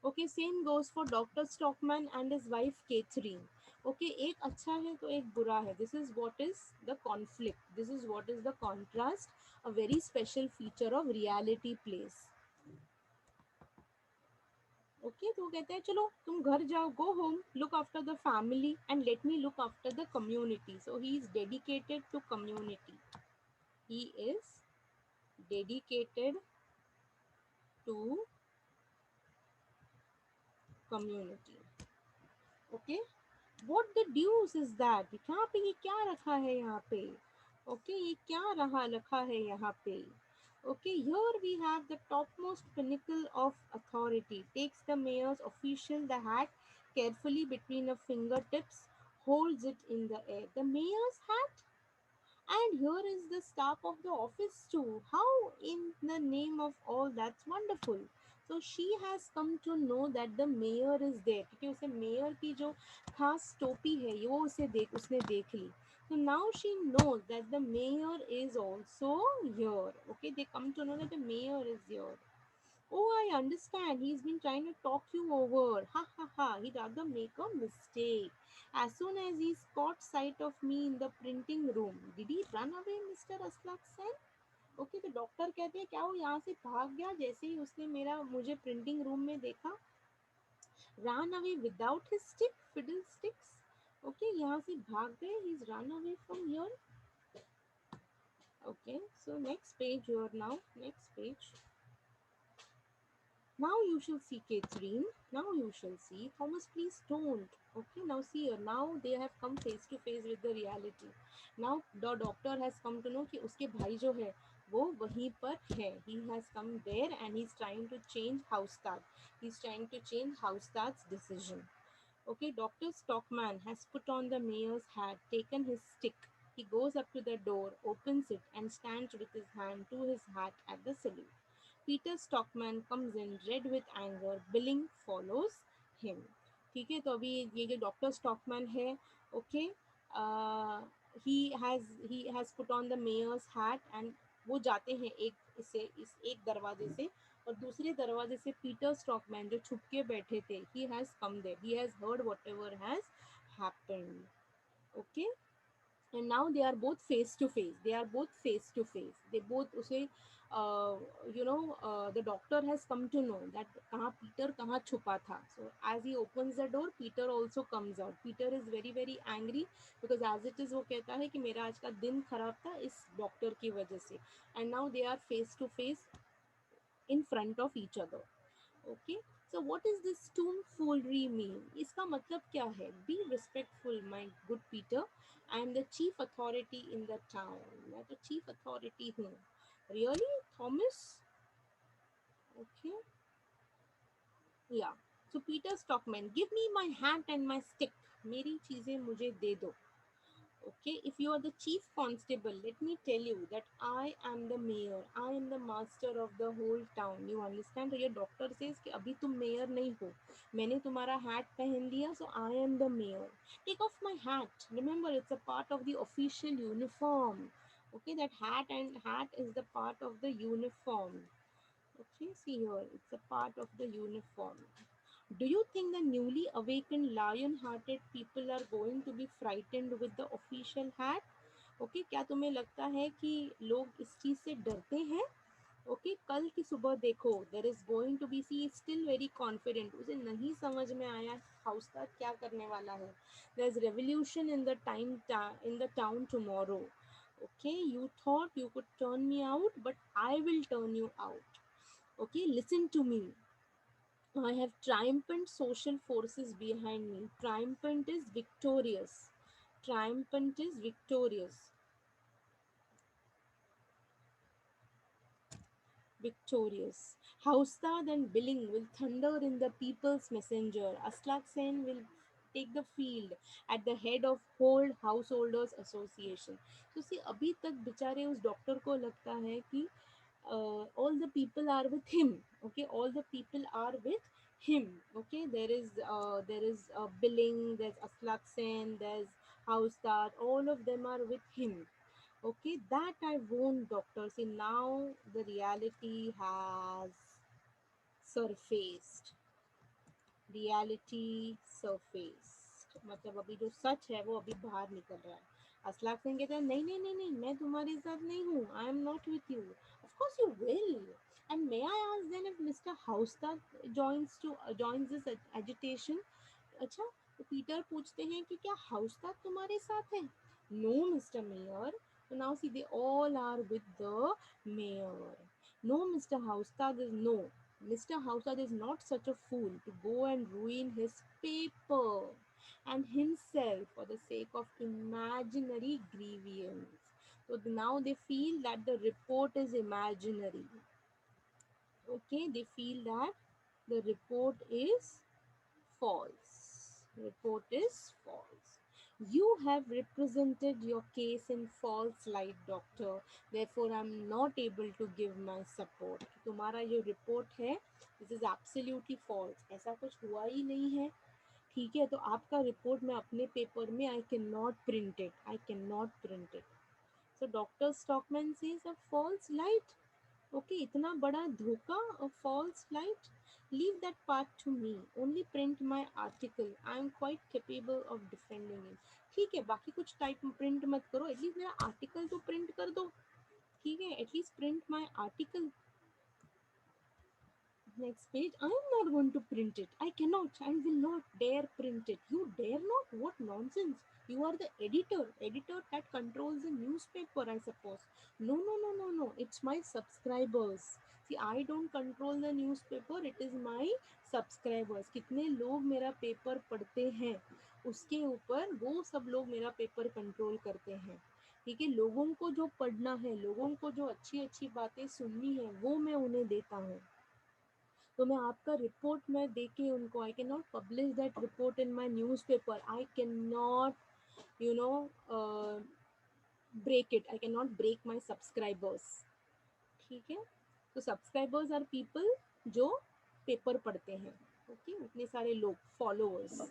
Okay, same goes for Dr. Stockman and his wife Catherine. Okay, एक अच्छा है तो एक बुरा है. This is what is the conflict. This is what is the contrast. A very special feature of reality plays. Okay, तो कहते हैं चलो तुम घर जाओ, go home, look after the family and let me look after the community. So he is dedicated to community. He is dedicated to community. Okay, what the deuce is that? यहाँ पे ये क्या रखा है यहाँ पे? ओके, ये क्या रखा है यहाँ पे? Okay, here we have the topmost pinnacle of authority. Takes the mayor's official the hat carefully between the fingertips, holds it in the air. The mayor's hat? And here is the staff of the office too. How in the name of all that's wonderful? So she has come to know that the mayor is there, क्योंकि उसे mayor की जो खास टोपी है ये वो उसे देख उसने देख ली. So now she knows that the mayor is also here. Okay, they come to know that the mayor is here. Oh, I understand. He's been trying to talk you over. Ha ha ha. He'd rather make a mistake. As soon as he's caught sight of me in the printing room, did he run away, Mr. Aslak Sen? Okay, तो doctor कहते हैं क्या वो यहाँ से भाग गया जैसे ही उसने मेरा मुझे प्रिंटिंग रूम में देखा. Run away without his stick, fiddlesticks. Okay, यहाँ से भाग गए. He is run away from here. Okay, so next page your now. Next page. Now you shall see, Catherine. Now you shall see. Thomas, please don't. Okay, now see here. Now they have come face to face with the reality. Now the doctor has come to know कि उसके भाई जो है वो वहीं पर है. He has come there and he's trying to change Haustad. He's trying to change Haustad's decision. Okay, Dr. Stockman has put on the mayor's hat, taken his stick. He goes up to the door, opens it, and stands with his hand to his hat at the salute. Peter Stockman comes in, red with anger. Billing follows him. ठीक है, तो अभी ये जो doctor Stockmann है, okay, he has put on the mayor's hat एंड वो जाते हैं इस एक दरवाजे से, और दूसरे दरवाजे से पीटर स्टॉकमैन जो छुप के बैठे थे, he has come there, he has heard whatever has happened. Okay, and now they are both face to face, they are both face to face, they both उसे the doctor has come to know that कहाँ Peter कहाँ छुपा था. So as he opens the door, Peter also comes out. Peter is very very angry because as it is वो कहता है कि मेरा आज का दिन खराब था इस डॉक्टर की वजह से. And now they are face to face in front of each other. Okay, so what is this tomfoolery mean? इसका मतलब क्या है? Be respectful, my good Peter. I am the chief authority in the town. मैं तो chief authority हूँ. Really, Thomas? Okay, yeah. So Peter Stockman, give me my hat and my stick. मेरी चीजें मुझे दे दो. Okay, if you are the chief constable, let me tell you that I am the mayor. I am the master of the whole town. You understand? तो ये doctor says कि अभी तुम mayor नहीं हो, मैंने तुम्हारा हैट पहन लिया, so I am the mayor. Take off my hat. Remember, it's a part of the official uniform. Okay, that hat is the part of the uniform. Okay, see here, it's a part of the uniform. Do you think the newly awakened lion-hearted people are going to be frightened with the official hat? Okay, क्या तुम्हें लगता है कि लोग इस चीज से डरते हैं? ओके, कल की सुबह देखो, there is going to be, see still very confident, उसे नहीं समझ में आया हाउसका क्या करने वाला है. There is revolution in the town tomorrow. Okay, you thought you could turn me out, but I will turn you out. Okay, listen to me. I have triumphant social forces behind me. Triumphant is victorious. Triumphant is victorious. Victorious. Haustad and Billing will thunder in the people's messenger. Aslak Sen will take the field at the head of whole householders association. So see, अभी तक बेचारे उस doctor को लगता है कि all the people are with him. Okay, all the people are with him. Okay, there is Billing, there's Aslak Sen, there's Haustad, all of them are with him. Okay, that I won't, doctor. See, now the reality has surfaced. Reality surface, मतलब अभी जो सच है वो अभी बाहर निकल रहा है. असलाक सिंह कहते हैं नहीं नहीं नहीं नहीं, मैं तुम्हारे साथ नहीं हूँ. I am not with you. Of course you will. And may I ask then if mister Hovstad joins this agitation. अच्छा, तो पीटर पूछते हैं कि क्या हाउसता तुम्हारे साथ है? No mister mayor. So now see, they all are with the mayor. No, Mr. Haustad is no. Mr. Haustad is not such a fool to go and ruin his paper and himself for the sake of imaginary grievance. So now they feel that the report is imaginary. Okay, they feel that the report is false. Report is false. You have represented your case in false light, doctor. Therefore, I'm not able to give my support. तुम्हारा जो report है, this is absolutely false, ऐसा कुछ हुआ ही नहीं है. ठीक है, तो आपका रिपोर्ट मैं अपने पेपर में I can not print it, I can not print it. So doctor Stockmann says a false light. Okay, इतना बड़ा धोखा, a false light. Leave that part to me, only print my article, I am quite capable of defending it. ठीक है, बाकी कुछ type print मत करो, at least मेरा आर्टिकल तो प्रिंट कर दो. ठीक है, at least print my article. Next page. I am not going to print it. I cannot and will not dare print it. You dare not? What nonsense. You are the editor. Editor that controls the newspaper, I suppose. No, no, no, no, no. It's my subscribers. See, I don't control the newspaper. It is my subscribers. कितने लोग मेरा paper पढ़ते हैं उसके ऊपर वो सब लोग मेरा पेपर कंट्रोल करते हैं. ठीक है, लोगों को जो पढ़ना है, लोगों को जो अच्छी अच्छी बातें सुननी है, वो मैं उन्हें देता हूँ. तो मैं आपका रिपोर्ट में दे के उनको, I can not publish that report in my newspaper, I can not you know break it, I can not break my subscribers. ठीक है, तो सब्सक्राइबर्स आर पीपल जो पेपर पढ़ते हैं. ओके, इतने सारे लोग followers.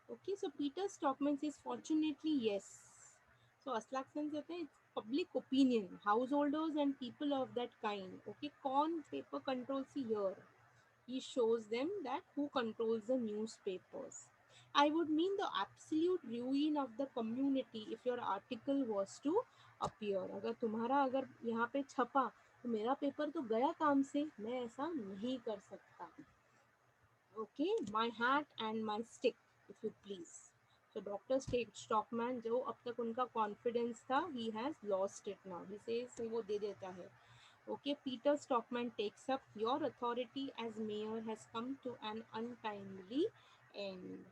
Okay, so Peter Stockman says fortunately yes. So Aslaksen कहते हैं public opinion, householders and people of that kind. Okay, कौन paper controls here? He shows them that who controls the newspapers. I would mean the absolute ruin of the community if your article was to appear. अगर तुम्हारा अगर यहाँ पे छपा तो मेरा paper तो गया काम से, मैं ऐसा नहीं कर सकता. Okay, my hat and my stick if you please. तो डॉक्टर स्टॉकमैन जो अब तक उनका कॉन्फिडेंस था, he has lost it now. He says वो दे देता है. Okay, Peter Stockman takes up, your authority as mayor has come to an untimely end.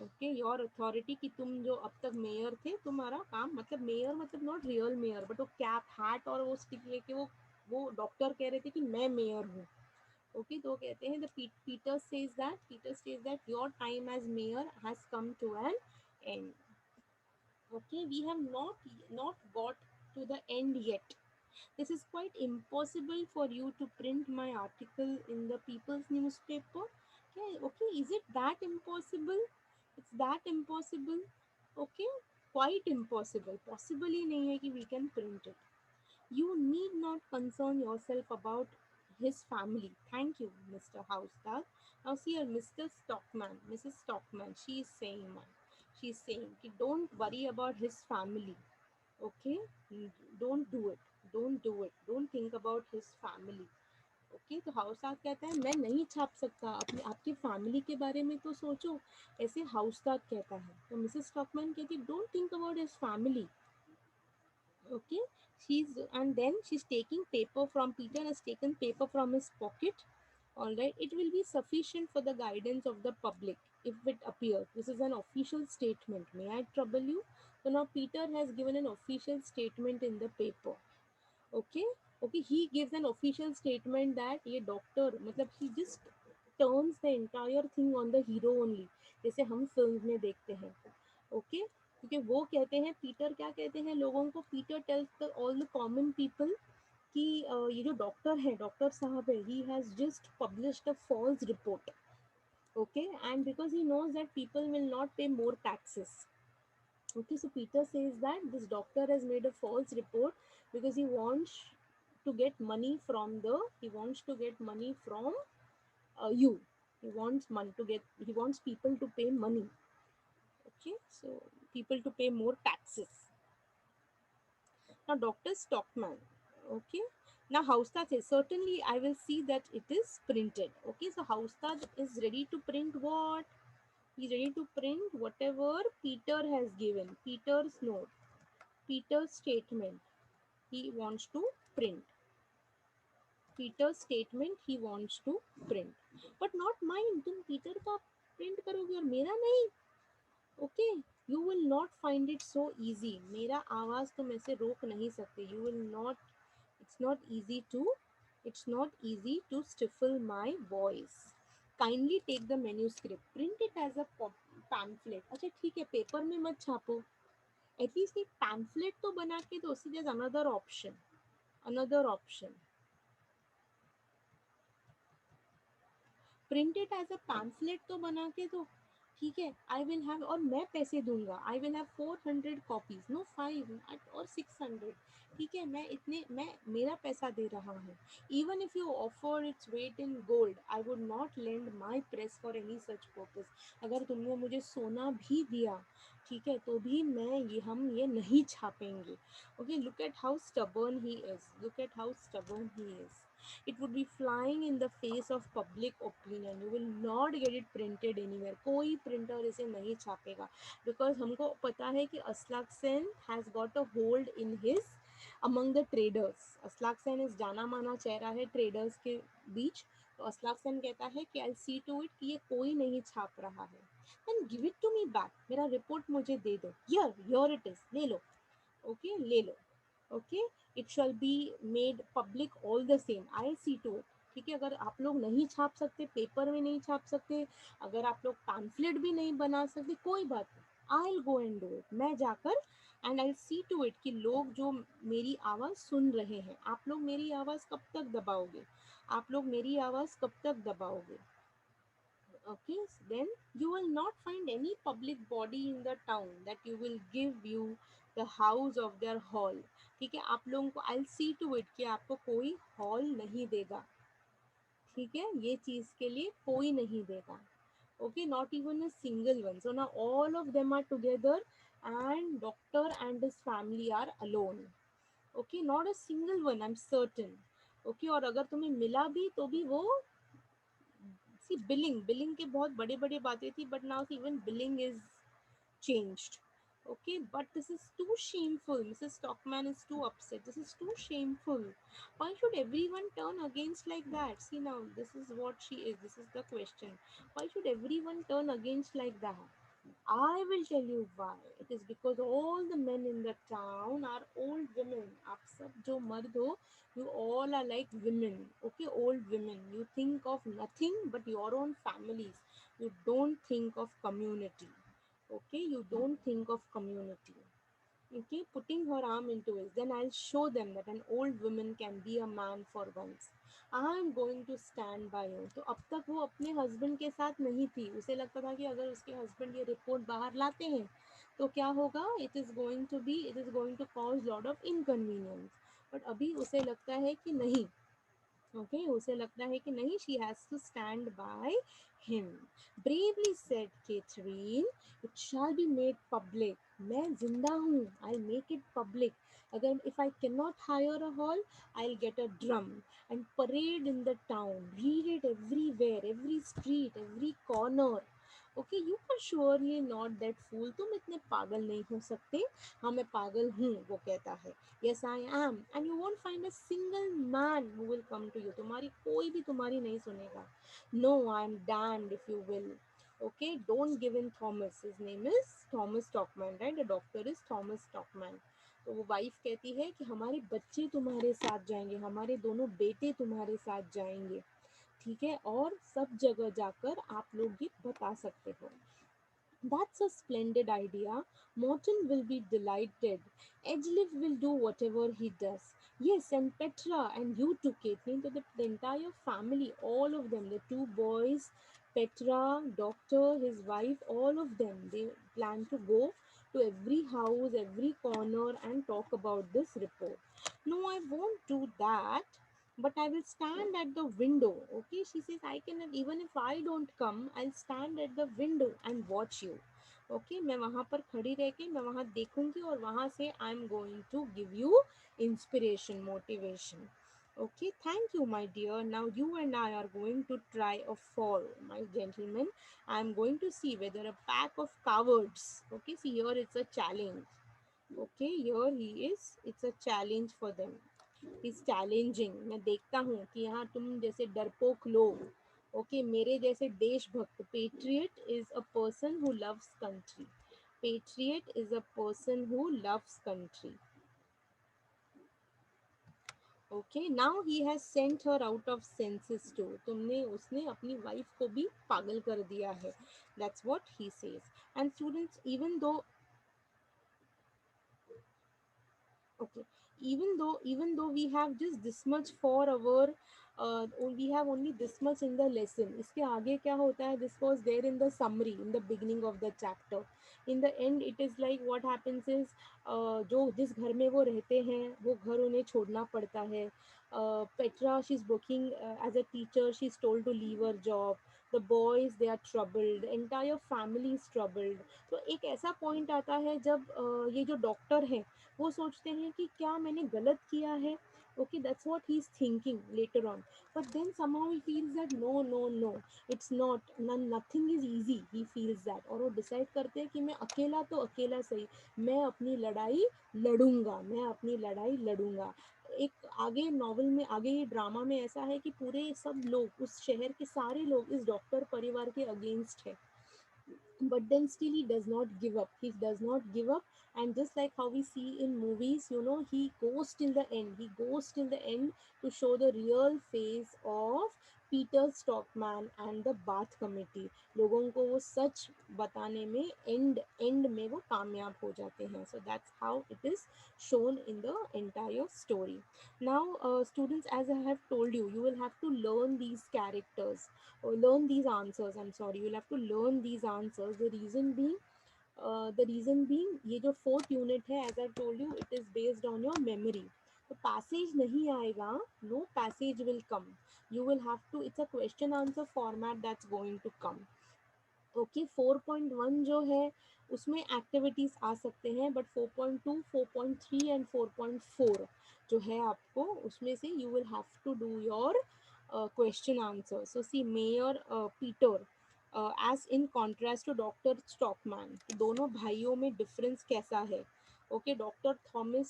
Okay, your authority कि तुम जो अब तक मेयर थे, तुम्हारा काम, मतलब मेयर मतलब नॉट रियल मेयर, बट वो कैप हैट और वो स्टिक लेके वो डॉक्टर कह रहे थे कि मैं मेयर हूँ. ओके, तो कहते हैं the Peter says that your time as mayor has come to an end. Okay, we have not got to the end yet. This is quite impossible for you to print my article in the People's newspaper. Okay, okay, is it that impossible? It's that impossible. Okay, quite impossible. Possible ही नहीं है कि we can print it. You need not concern yourself about his family. Thank you, Mr. Housdog. Now see here, Mr. Stockman, Mrs. Stockman, she is saying, don't worry about his family. Okay, don't do it, don't think about his family. Okay, तो house साथ कहता है मैं नहीं छाप सकता, अपने आपकी फैमिली के बारे में तो सोचो. ऐसे हाउस साथ कहता है. तो मिसेस स्टॉकमैन कहती है don't think about his family. Okay, and then she's taking paper from Peter, has taken paper from his pocket. All right, it will be sufficient for the guidance of the public if it appears. This is an official statement. May I trouble you? So now Peter has given an official statement in the paper. Okay, okay, he gives an official statement that ये doctor, मतलब he just turns the entire thing on the hero only, जैसे हम film में देखते हैं. Okay, क्योंकि वो कहते हैं, पीटर क्या कहते हैं लोगों को, Peter tells all the common people कि ये जो डॉक्टर है, डॉक्टर साहब है, he has just published a false report. Okay, and because he knows that people will not pay more taxes. Okay, so Peter says that this doctor has made a false report because he wants to get money from you. He wants people to pay money. Okay, so people to pay more taxes. Now, Dr. Stockman. Okay, now Haustat says certainly I will see that it is printed. Okay, so Haustat is ready to print what? He's ready to print whatever Peter has given. Peter's note, Peter's statement. He wants to print. Peter's statement he wants to print. But not mine. तुम Peter का print करोगे और मेरा नहीं. Okay, you will not find it so easy. मेरा आवाज तुम ऐसे रोक नहीं सकते. You will not, it's not easy to, stifle my voice. Kindly take the manuscript, print it as a pamphlet, अच्छा ठीक है पेपर में मत छापो, एटलीस्ट एक पैम्फलेट तो बना के दो. See there another option, another option, print it as a pamphlet तो बना के दो. ठीक है, आई विल हैव, और मैं पैसे दूंगा, I will have 400 copies, no 5 और 600. ठीक है, मैं इतने, मैं मेरा पैसा दे रहा हूँ. Even if you offer its weight in gold, I would not lend my press for any such purpose. अगर तुमने मुझे सोना भी दिया, ठीक है, तो भी मैं ये, हम ये नहीं छापेंगे. Okay, look at how stubborn he is, look at how stubborn he is. It would be flying in the face of public opinion. You will not get it printed anywhere. कोई printer इसे नहीं छापेगा, because हमको पता है कि अस्लाक Sen has got a hold in his among the traders. अस्लाक Sen इस जाना माना चेहरा है traders के बीच. तो अस्लाक सेन कहता है कि I'll see to it कि ये कोई नहीं छाप रहा है. Then give it to me back. मेरा रिपोर्ट मुझे दे दो. Here it is. ले लो. Okay, ले लो. Okay, it shall be made public all the same, I see to it. ठीक है, अगर आप लोग नहीं छाप सकते, पेपर में नहीं छाप सकते, अगर आप लोग पैम्फलेट भी नहीं बना सकते, कोई बात नहीं, I will go and do it. मैं जाकर and I see to it कि लोग जो मेरी आवाज़ सुन रहे हैं, आप लोग मेरी आवाज़ कब तक दबाओगे, आप लोग मेरी आवाज़ कब तक दबाओगे. Okay, then you will not find any public body in the town that you will give you the house of their hall. ठीक है, आप लोगों को I'll see to it कि आपको कोई हॉल नहीं देगा. ठीक है, ये चीज़ के लिए कोई नहीं देगा. Okay, not even a single one. So now all of them are together and doctor and his family are alone. Okay, not a single one, I'm certain. Okay, और अगर तुम्हें मिला भी तो भी वो, सी बिलिंग, बिलिंग के बहुत बड़े बड़े बातें थी, but now even billing is changed. Okay, but this is too shameful. Mrs. Stockman is too upset. This is too shameful. Why should everyone turn against like that? See now, this is what she is. This is the question. Why should everyone turn against like that? I will tell you why. It is because all the men in the town are old women. आप सब जो मर्द हो, you all are like women. Okay, old women. You think of nothing but your own families. You don't think of community. Okay, you don't think of community. Okay, putting her arm into it, then I'll show them that an old woman can be a man for once. I'm going to stand by you. तो अब तक वो अपने husband के साथ नहीं थी, उसे लगता था कि अगर उसके हस्बैंड ये रिपोर्ट बाहर लाते हैं तो क्या होगा, it is going to cause lot of inconvenience. But अभी उसे लगता है कि नहीं. ओके, उसे लगता है कि नहीं, she has to stand by him. Bravely said Catherine, it shall be made public. मैं जिंदा हूँ, आई मेक इट पब्लिक. अगर if I can not hire a hall, I will get a drum and parade in the town, read it everywhere, every street, every corner. Okay, you are surely not that fool. तुम इतने पागल नहीं हो सकते. हाँ, मैं पागल हूँ, वो कहता है. Yes, I am. And you won't find a single man who will come to you. तुम्हारी कोई भी तुम्हारी नहीं सुनेगा. No, I am damned if you will. Okay, don't give in Thomas. His name is Thomas Stockman, right? The doctor is Thomas Stockman. तो वो wife कहती है कि हमारे बच्चे तुम्हारे साथ जाएंगे, हमारे दोनों बेटे तुम्हारे साथ जाएंगे. ठीक है, और सब जगह जाकर आप लोग ये बता सकते हो. That's a splendid idea. Morton will be delighted. Edgeliff will do whatever he does. Yes, and Petra and you too, Caitlin. So the entire family, all of them, the two boys, Petra, doctor, his wife, all of them, they plan to go to every house, every corner and talk about this report. No, I won't do that. But I will stand at the window. Okay, she says, I can, even if I don't come, I'll stand at the window and watch you. Okay, मैं वहाँ पर खड़ी रह के मैं वहाँ देखूंगी और वहाँ से I am going to give you inspiration, motivation. Okay, thank you, my dear. Now you and I are going to try a fall, my gentlemen. I'm going to see whether a pack of cowards. Okay, see here it's a challenge. Okay, here he is. It's a challenge for them. He's challenging. मैं देखता हूँ कि यहाँ तुम जैसे डरपोक लोग, okay, मेरे जैसे देशभक्त, patriot is a person who loves country. Patriot is a person who loves country. Okay now he has sent her out of senses to, तुमने उसने अपनी वाइफ को भी पागल कर दिया है, that's what he says. And students okay, even though we have just this much for our we have only this much in the lesson, इसके आगे क्या होता है, this was there in the summary in the beginning of the chapter. In the end it is like what happens is जो जिस घर में वो रहते हैं वो घर उन्हें छोड़ना पड़ता है. Petra, she's working as a teacher, she's told to leave her job. The boys, they are troubled, the entire family is troubled. तो एक ऐसा पॉइंट आता है जब ये जो डॉक्टर है वो सोचते हैं कि क्या मैंने गलत किया है. Okay, that's what he's thinking later on, but then somehow he feels that no, no, no, it's not, nothing is easy, he feels that. और वो डिसाइड करते हैं कि मैं अकेला तो अकेला सही, मैं अपनी लड़ाई लड़ूंगा, मैं अपनी लड़ाई लड़ूंगा. एक आगे नॉवल में, आगे ये ड्रामा में ऐसा है कि पूरे सब लोग, उस शहर के सारे लोग इस डॉक्टर परिवार के अगेंस्ट है, but then still he does not give up, he does not give up. And just like how we see in movies, you know, he goes till the end, he goes till the end to show the real face of Peter Stockman and the Bath Committee. लोगों को वो सच बताने में and में वो कामयाब हो जाते हैं. So that's how it is shown in the entire story. Now students, as I have told you, you will have to learn these characters, or learn these answers, I'm sorry, you'll have to learn these answers. The reason being ये जो fourth unit है, as I told you, it is based on your memory. तो passage नहीं आएगा, no passage will come, you will have to, it's a question answer format that's going to come. Okay 4.1 जो है उसमें activities आ सकते हैं, but 4.2, 4.3 and 4.4 जो है आपको उसमें से you will have to do your question answer. So see mayor Peter as in contrast to doctor Stockmann, दोनों भाइयों में डिफरेंस कैसा है. Okay doctor Thomas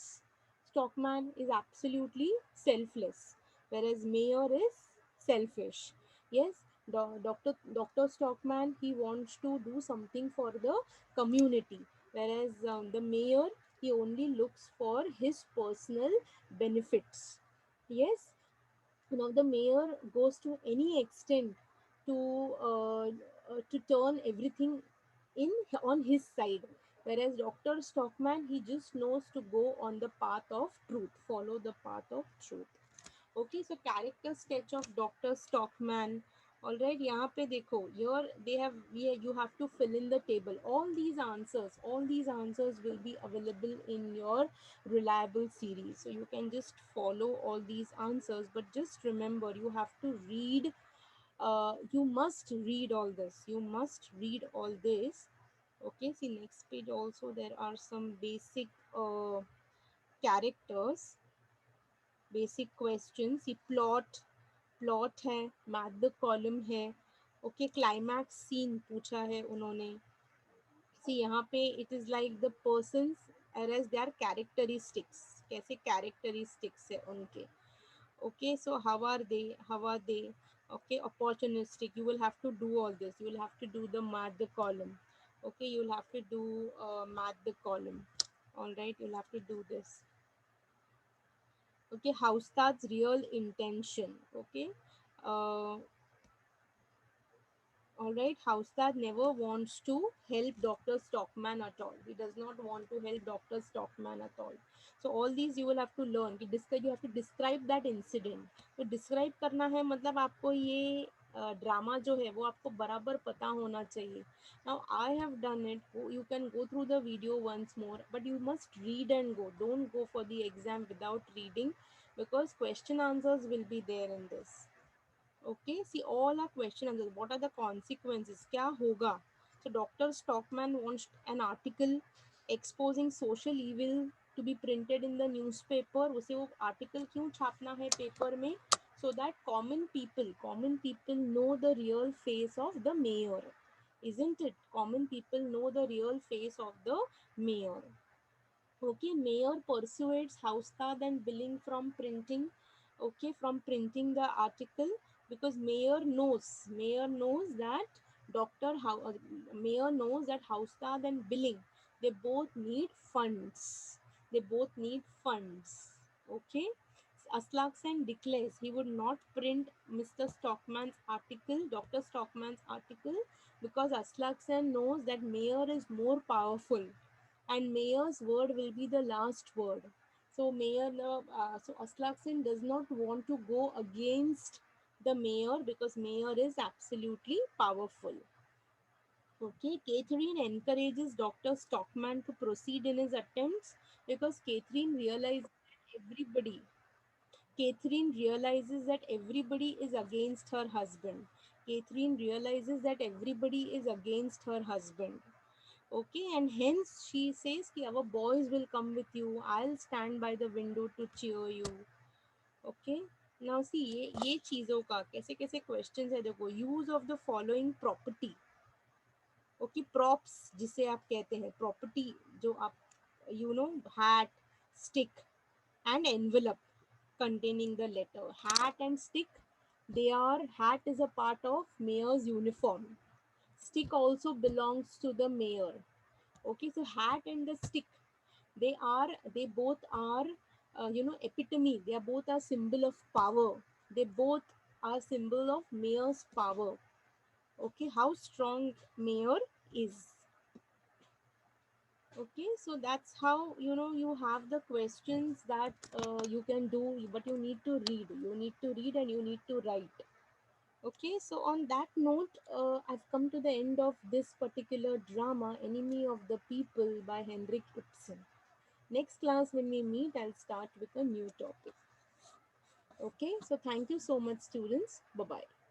Stockmann is absolutely selfless, whereas Mayer is selfish. Yes, Dr. Stockman, he wants to do something for the community, whereas the mayor, he only looks for his personal benefits. Yes, now the mayor goes to any extent to turn everything in on his side, whereas Dr. Stockman, he just knows to go on the path of truth, follow the path of truth. Okay so character sketch of doctor Stockmann. All right, यहाँ पे देखो your they have, you have to fill in the table. All these answers will be available in your reliable series, so you can just follow all these answers, but just remember you have to read, you must read all this, you must read all this. Okay, see next page also there are some basic characters, basic question. See plot है, match the column है. Okay climax scene पूछा है उन्होंने. See यहाँ पे it is like the persons as they are characteristics, कैसे characteristics है उनके. Okay so how are they. Okay opportunistic, you will have to do all this, you will have to do the match the column. Okay, you'll have to do math the column. All right, you'll have to do this. Okay, Haustad's real intention. Okay, uh, all right, Haustad never wants to help Dr. Stockman at all, he does not want to help Dr. Stockman at all. So all these you will have to learn कि describe, you have to describe that incident. तो describe करना है मतलब आपको ये drama जो है वो आपको बराबर पता होना चाहिए. Now I have done it, you can go through the video once more, but you must read and go, don't go for the exam without reading, because question answers will be there in this. Okay, see all our question answers. What are the consequences? क्या होगा? So Dr. Stockman wants an article exposing social evil to be printed in the newspaper. उसे वो article क्यों छापना है paper में? So that common people know the real face of the mayor, isn't it? Common people know the real face of the mayor. Okay, mayor persuades Haustad and Billing from printing. Okay, from printing the article, because mayor knows that mayor knows that Haustad and Billing, they both need funds. They both need funds. Okay, Aslak Sen declares he would not print Mr. Stockman's article, Dr. Stockman's article, because Aslak Sen knows that mayor is more powerful and mayor's word will be the last word. So Aslak Sen does not want to go against the mayor because mayor is absolutely powerful. Okay, Catherine encourages Dr. Stockman to proceed in his attempts because Catherine realizes that everybody is against her husband. Catherine realizes that everybody is against her husband. Okay, and hence she says कि our boys will come with you. I'll stand by the window to cheer you. Okay. Now see ये चीजों का कैसे कैसे questions है देखो. Use of the following property. Okay, props जिसे आप कहते हैं प्रॉपर्टी, जो आप hat, stick and envelope containing the letter. Hat and stick, hat is a part of mayor's uniform. Stick also belongs to the mayor. Okay, so hat and the stick, they both are epitome. They are both a symbol of power. They both are symbol of mayor's power. Okay, how strong mayor is. Okay, so that's how you have the questions that you can do, but you need to read. You need to read and you need to write. Okay, so on that note, I've come to the end of this particular drama, Enemy of the People by Henrik Ibsen. Next class, when we meet, I'll start with a new topic. Okay, so thank you so much, students. Bye bye.